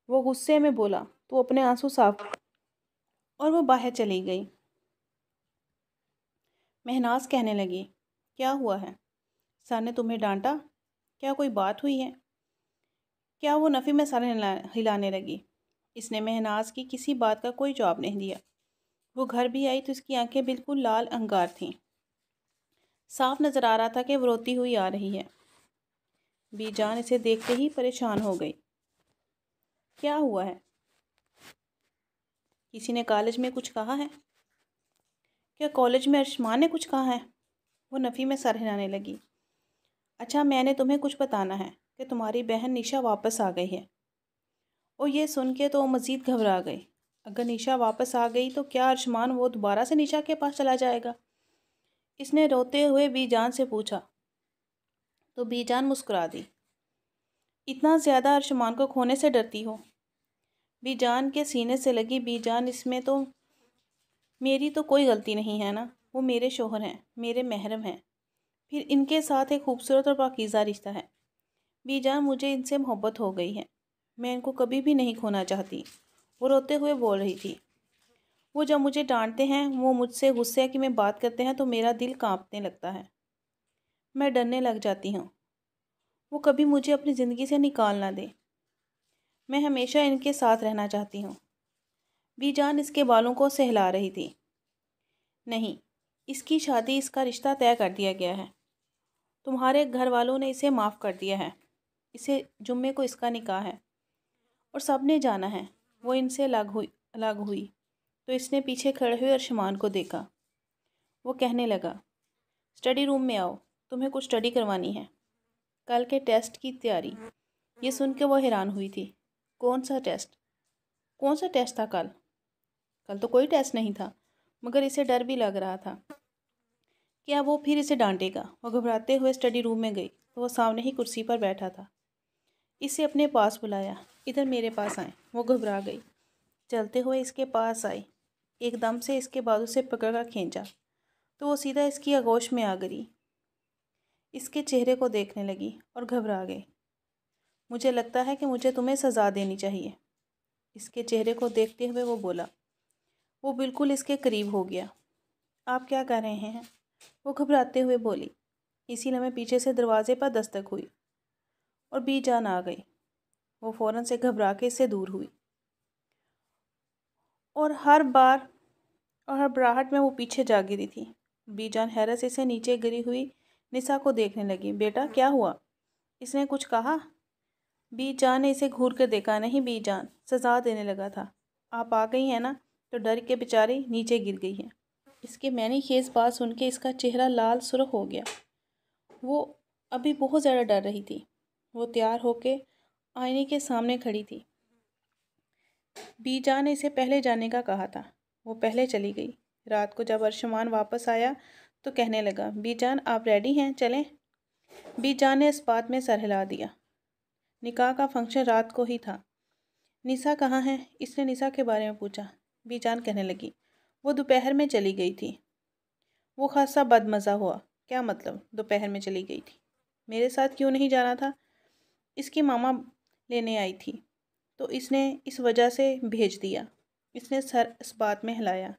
وہ غصے میں بولا۔ تو اپنے آنسو صاف اور وہ باہر چلی گئی۔ مہناز کہنے لگی، کیا ہوا ہے؟ سر نے تمہیں ڈانٹا؟ کیا کوئی بات ہوئی ہے؟ کیا وہ نفی میں سر ہلانے لگی۔ اس نے مہناز کی کسی بات کا کوئی جواب نہیں دیا۔ وہ گھر بھی آئی تو اس کی آنکھیں بالکل لال انگار تھیں۔ صاف نظر آ رہا تھا کہ وہ روتی ہوئی آ رہی ہے۔ بی جان اسے دیکھتے ہی پریشان ہو گئی۔ کیا ہوا ہے؟ کسی نے کالج میں کچھ کہا ہے؟ کیا کالج میں ارشمان نے کچھ کہا ہے؟ وہ نفی میں سر ہلانے لگی۔ اچھا، میں نے تمہیں کچھ بتانا ہے کہ تمہاری بہن نشا واپس آ گئی ہے۔ اور یہ سن کے تو وہ مزید گھبرا گئی۔ اگر نشا واپس آ گئی تو کیا ارشمان وہ دوبارہ سے نشا کے پاس چلا جائے گا؟ اس نے روتے ہوئے بی جان سے پوچھا تو بی جان مسکرا دی۔ اتنا زیادہ ارشمان کو کھونے سے ڈرتی ہو؟ بی جان کے سینے سے لگی۔ بی جان، اس میں تو میری تو کوئی غلطی نہیں ہے نا، وہ میرے شوہر ہیں، میرے محرم ہیں، پھر ان کے ساتھ ایک خوبصورت اور پاکیزہ رشتہ ہے۔ بی جان، مجھے ان سے محبت ہو گئی ہے، میں ان کو کبھی بھی نہیں کھونا چاہتی۔ وہ روتے ہوئے بول رہی تھی۔ وہ جب مجھے ڈانٹتے ہیں، وہ مجھ سے غصے کی میں بات کرتے ہیں تو میرا دل کانپنے لگتا ہے، میں ڈرنے لگ جاتی ہوں۔ وہ کبھی مجھے اپنی زندگی سے نکال نہ دے، میں ہمیشہ ان کے ساتھ رہنا چاہتی ہوں۔ بی جان اس کے بالوں کو سہلا رہی تھی۔ نہیں، اس کی شادی، اس کا رشتہ طے کر دیا گیا ہے۔ تمہارے گھر والوں نے اسے معاف کر دیا ہے۔ اسے جمعے کو اس کا نکاح ہے اور سب نے جانا ہے۔ وہ ان سے الگ ہوئی تو اس نے پیچھے کھڑے ہوئے ارشمان کو دیکھا۔ وہ کہنے لگا، اسٹڈی روم میں آؤ، تمہیں کچھ اسٹڈی کروانی ہے، کل کے ٹیسٹ کی تیاری۔ یہ سن کے وہ حیران ہوئی تھی۔ کون سا ٹیسٹ؟ کون سا ٹیسٹ تھا کل؟ کل تو کوئی ٹیسٹ نہیں تھا، مگر اسے ڈر بھی لگ رہا تھا۔ کیا وہ پھر اسے ڈانٹے گا؟ وہ گھبراتے ہوئے اسٹڈی روم میں گئی تو وہ سامنے ہی کرسی پر بیٹھا تھا۔ اسے اپنے پاس بلایا، ادھر میرے پاس آئیں۔ وہ گھبرا گئی، چلتے ہوئے اس کے پاس آئی، ایک دم سے اس کے بازو سے پکڑ کر کھینچا تو وہ سیدھا اس کی آغوش میں آ گری۔ اس کے چہرے کو دیکھنے لگی اور گھبرا گئی۔ مجھے لگتا ہے کہ مجھے تمہیں سزا دینی چاہیے۔ اس کے چہرے کو دیکھتے ہوئے وہ بولا۔ وہ بالکل اس کے قریب ہو گیا۔ آپ کیا کر رہے ہیں؟ وہ گھبراتے ہوئے بولی۔ اسی لمحے پیچھے سے دروازے پر دستک ہوئی اور بی جان آ گئی۔ وہ فوراً سے گھبرا کے اس سے دور ہوئی اور ہر براہٹ میں وہ پیچھے جا گری تھی۔ بی جان حیرت سے اسے نیچے گری ہوئی نسا کو دیکھنے لگی۔ بیٹا، کیا ہوا؟ اس نے کچھ کہا؟ بی جان نے اسے گھور کر دیکھا۔ نہیں بی جان، سزا دینے لگا تھا۔ آپ آ گئی ہیں نا؟ تو ڈر کے بیچاری نیچے گر گئی ہے۔ اس کے معنی خیز بات سن کے اس کا چہرہ لال سرخ ہو گیا۔ وہ ابھی بہت زیادہ ڈر رہی تھی۔ وہ تیار ہو کے آئینے کے سامنے کھڑی تھی۔ بی جان نے اسے پہلے جانے کا کہا تھا، وہ پہلے چلی گئی۔ رات کو جب ارشمان واپس آیا تو کہنے لگا، بی جان آپ ریڈی ہیں؟ چلیں؟ بی جان نے اس بات میں سر ہلا دیا۔ نکاح کا فنکشن رات کو ہی تھا۔ نسا کہاں ہے؟ اس نے نسا کے بارے میں پوچھا۔ بی جان کہنے لگی، وہ دوپہر میں چلی گئی تھی۔ وہ خاصا بد مزہ ہوا۔ کیا مطلب دوپہر میں چلی گئی تھی؟ میرے ساتھ کیوں نہیں جانا تھا؟ اس کی ماما لینے آئی تھی تو اس نے اس وجہ سے بھیج دیا۔ اس نے سر اس بات میں ہلایا۔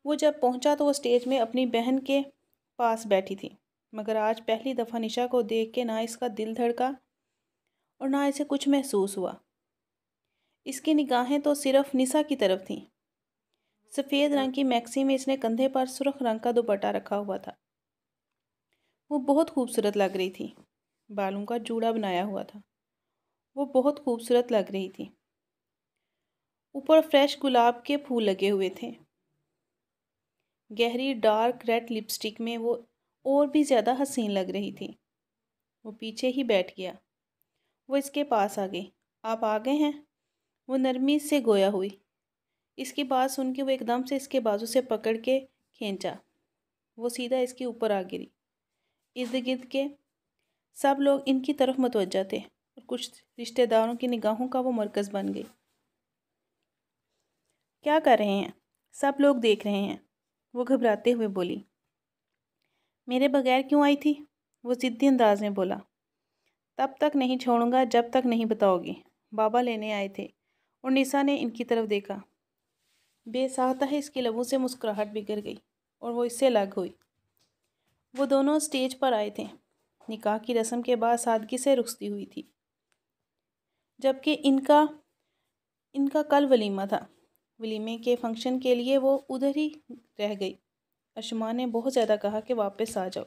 وہ جب پہنچا تو وہ اسٹیج میں اپنی بہن کے پاس بیٹھی تھی، مگر آج پہلی دفعہ نشا کو دیکھ کے نہ اس کا دل دھڑکا اور نہ اسے کچھ محسوس ہوا۔ اس کی نگاہیں تو صرف نسا کی طرف تھیں۔ سفید رنگ کی میکسی میں اس نے کندھے پر سرخ رنگ کا دوپٹہ رکھا ہوا تھا۔ وہ بہت خوبصورت لگ رہی تھی۔ بالوں کا جوڑا بنایا ہوا تھا۔ وہ بہت خوبصورت لگ رہی تھی۔ اوپر فریش گلاب کے پھول لگے ہوئے تھے۔ گہری ڈارک ریڈ لپسٹک میں وہ اور بھی زیادہ حسین لگ رہی تھی۔ وہ پیچھے ہی بیٹھ گیا۔ وہ اس کے پاس آ گئی۔ آپ آ گئے ہیں؟ وہ نرمی سے گویا ہوئی۔ اس کی بات سن کے وہ ایک دم سے اس کے بازو سے پکڑ کے کھینچا۔ وہ سیدھا اس کے اوپر آ گری۔ ارد گرد کے سب لوگ ان کی طرف متوجہ تھے اور کچھ رشتہ داروں کی نگاہوں کا وہ مرکز بن گئی۔ کیا کر رہے ہیں؟ سب لوگ دیکھ رہے ہیں، وہ گھبراتے ہوئے بولی۔ میرے بغیر کیوں آئی تھی؟ وہ ضدی انداز میں بولا۔ تب تک نہیں چھوڑوں گا جب تک نہیں بتاؤ گی۔ بابا لینے آئے تھے اور نسا نے ان کی طرف دیکھا۔ بے ساختہ اس کے لبوں سے مسکراہٹ بکھر گئی اور وہ اس سے الگ ہوئی۔ وہ دونوں اسٹیج پر آئے تھے۔ نکاح کی رسم کے بعد سادگی سے رخصتی ہوئی تھی، جبکہ ان کا کل ولیمہ تھا۔ ولیمے کے فنکشن کے لیے وہ ادھر ہی رہ گئی۔ ارشمان نے بہت زیادہ کہا کہ واپس آ جاؤ،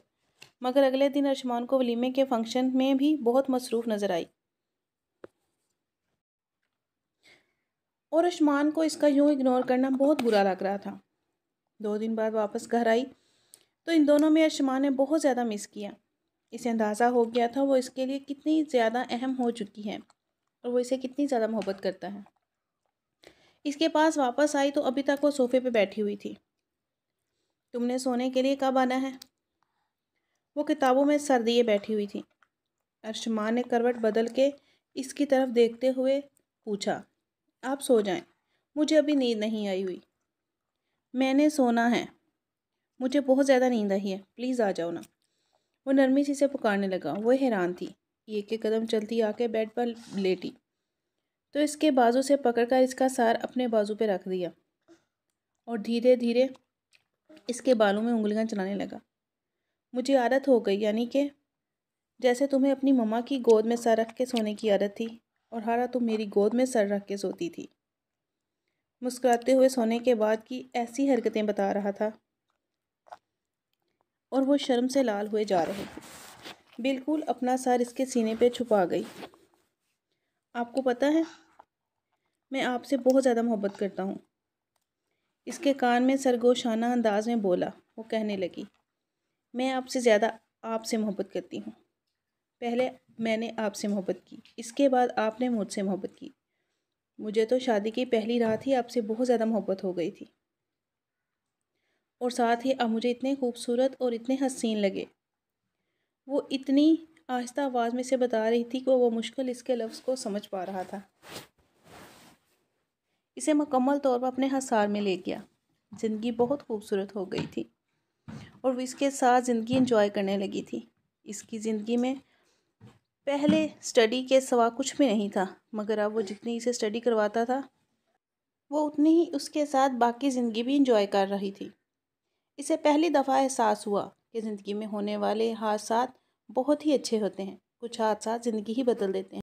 مگر اگلے دن ارشمان کو ولیمے کے فنکشن میں بھی بہت مصروف نظر آئی اور ارشمان کو اس کا یوں اگنور کرنا بہت برا لگ رہا تھا۔ 2 دن بعد واپس گھر آئی تو ان دونوں میں ارشمان نے بہت زیادہ مس کیا۔ اسے اندازہ ہو گیا تھا وہ اس کے لیے کتنی زیادہ اہم ہو چکی ہے اور وہ اسے کتنی زیادہ محبت کرتا ہے۔ اس کے پاس واپس آئی تو ابھی تک وہ صوفے پہ بیٹھی ہوئی تھی۔ تم نے سونے کے لیے کب آنا ہے؟ وہ کتابوں میں سر دیے بیٹھی ہوئی تھی۔ ارشمان نے کروٹ بدل کے اس کی طرف دیکھتے ہوئے پوچھا۔ آپ سو جائیں، مجھے ابھی نیند نہیں آئی ہوئی۔ میں نے سونا ہے، مجھے بہت زیادہ نیند آئی ہے، پلیز آ جاؤ نا۔ وہ نرمی سے پکارنے لگا۔ وہ حیران تھی۔ ایک قدم چلتی آ کے بیڈ پر لیٹی تو اس کے بازو سے پکڑ کر اس کا سر اپنے بازو پہ رکھ دیا اور دھیرے دھیرے اس کے بالوں میں انگلیاں چلانے لگا۔ مجھے عادت ہو گئی، یعنی کہ جیسے تمہیں اپنی مما کی گود میں سر رکھ کے سونے کی عادت تھی اور ہارا تم میری گود میں سر رکھ کے سوتی تھی۔ مسکراتے ہوئے سونے کے بعد کی ایسی حرکتیں بتا رہا تھا اور وہ شرم سے لال ہوئے جا رہے تھے۔ بالکل اپنا سر اس کے سینے پہ چھپا گئی۔ آپ کو پتہ ہے میں آپ سے بہت زیادہ محبت کرتا ہوں، اس کے کان میں سرگوشانہ انداز میں بولا۔ وہ کہنے لگی، میں آپ سے زیادہ آپ سے محبت کرتی ہوں۔ پہلے میں نے آپ سے محبت کی، اس کے بعد آپ نے مجھ سے محبت کی۔ مجھے تو شادی کی پہلی رات ہی آپ سے بہت زیادہ محبت ہو گئی تھی اور ساتھ ہی آپ مجھے اتنے خوبصورت اور اتنے حسین لگے۔ وہ اتنی آہستہ آواز میں سے بتا رہی تھی کہ وہ مشکل اس کے لفظ کو سمجھ پا رہا تھا۔ اسے مکمل طور پر اپنے حصار میں لے گیا۔ زندگی بہت خوبصورت ہو گئی تھی اور وہ اس کے ساتھ زندگی انجوائے کرنے لگی تھی۔ اس کی زندگی میں پہلے اسٹڈی کے سوا کچھ بھی نہیں تھا، مگر اب وہ جتنی اسے اسٹڈی کرواتا تھا وہ اتنی ہی اس کے ساتھ باقی زندگی بھی انجوائے کر رہی تھی۔ اسے پہلی دفعہ احساس ہوا کہ زندگی میں ہونے والے حادثات بہت ہی اچھے ہوتے ہیں۔ کچھ حادثات زندگی ہی بدل دیتے ہیں۔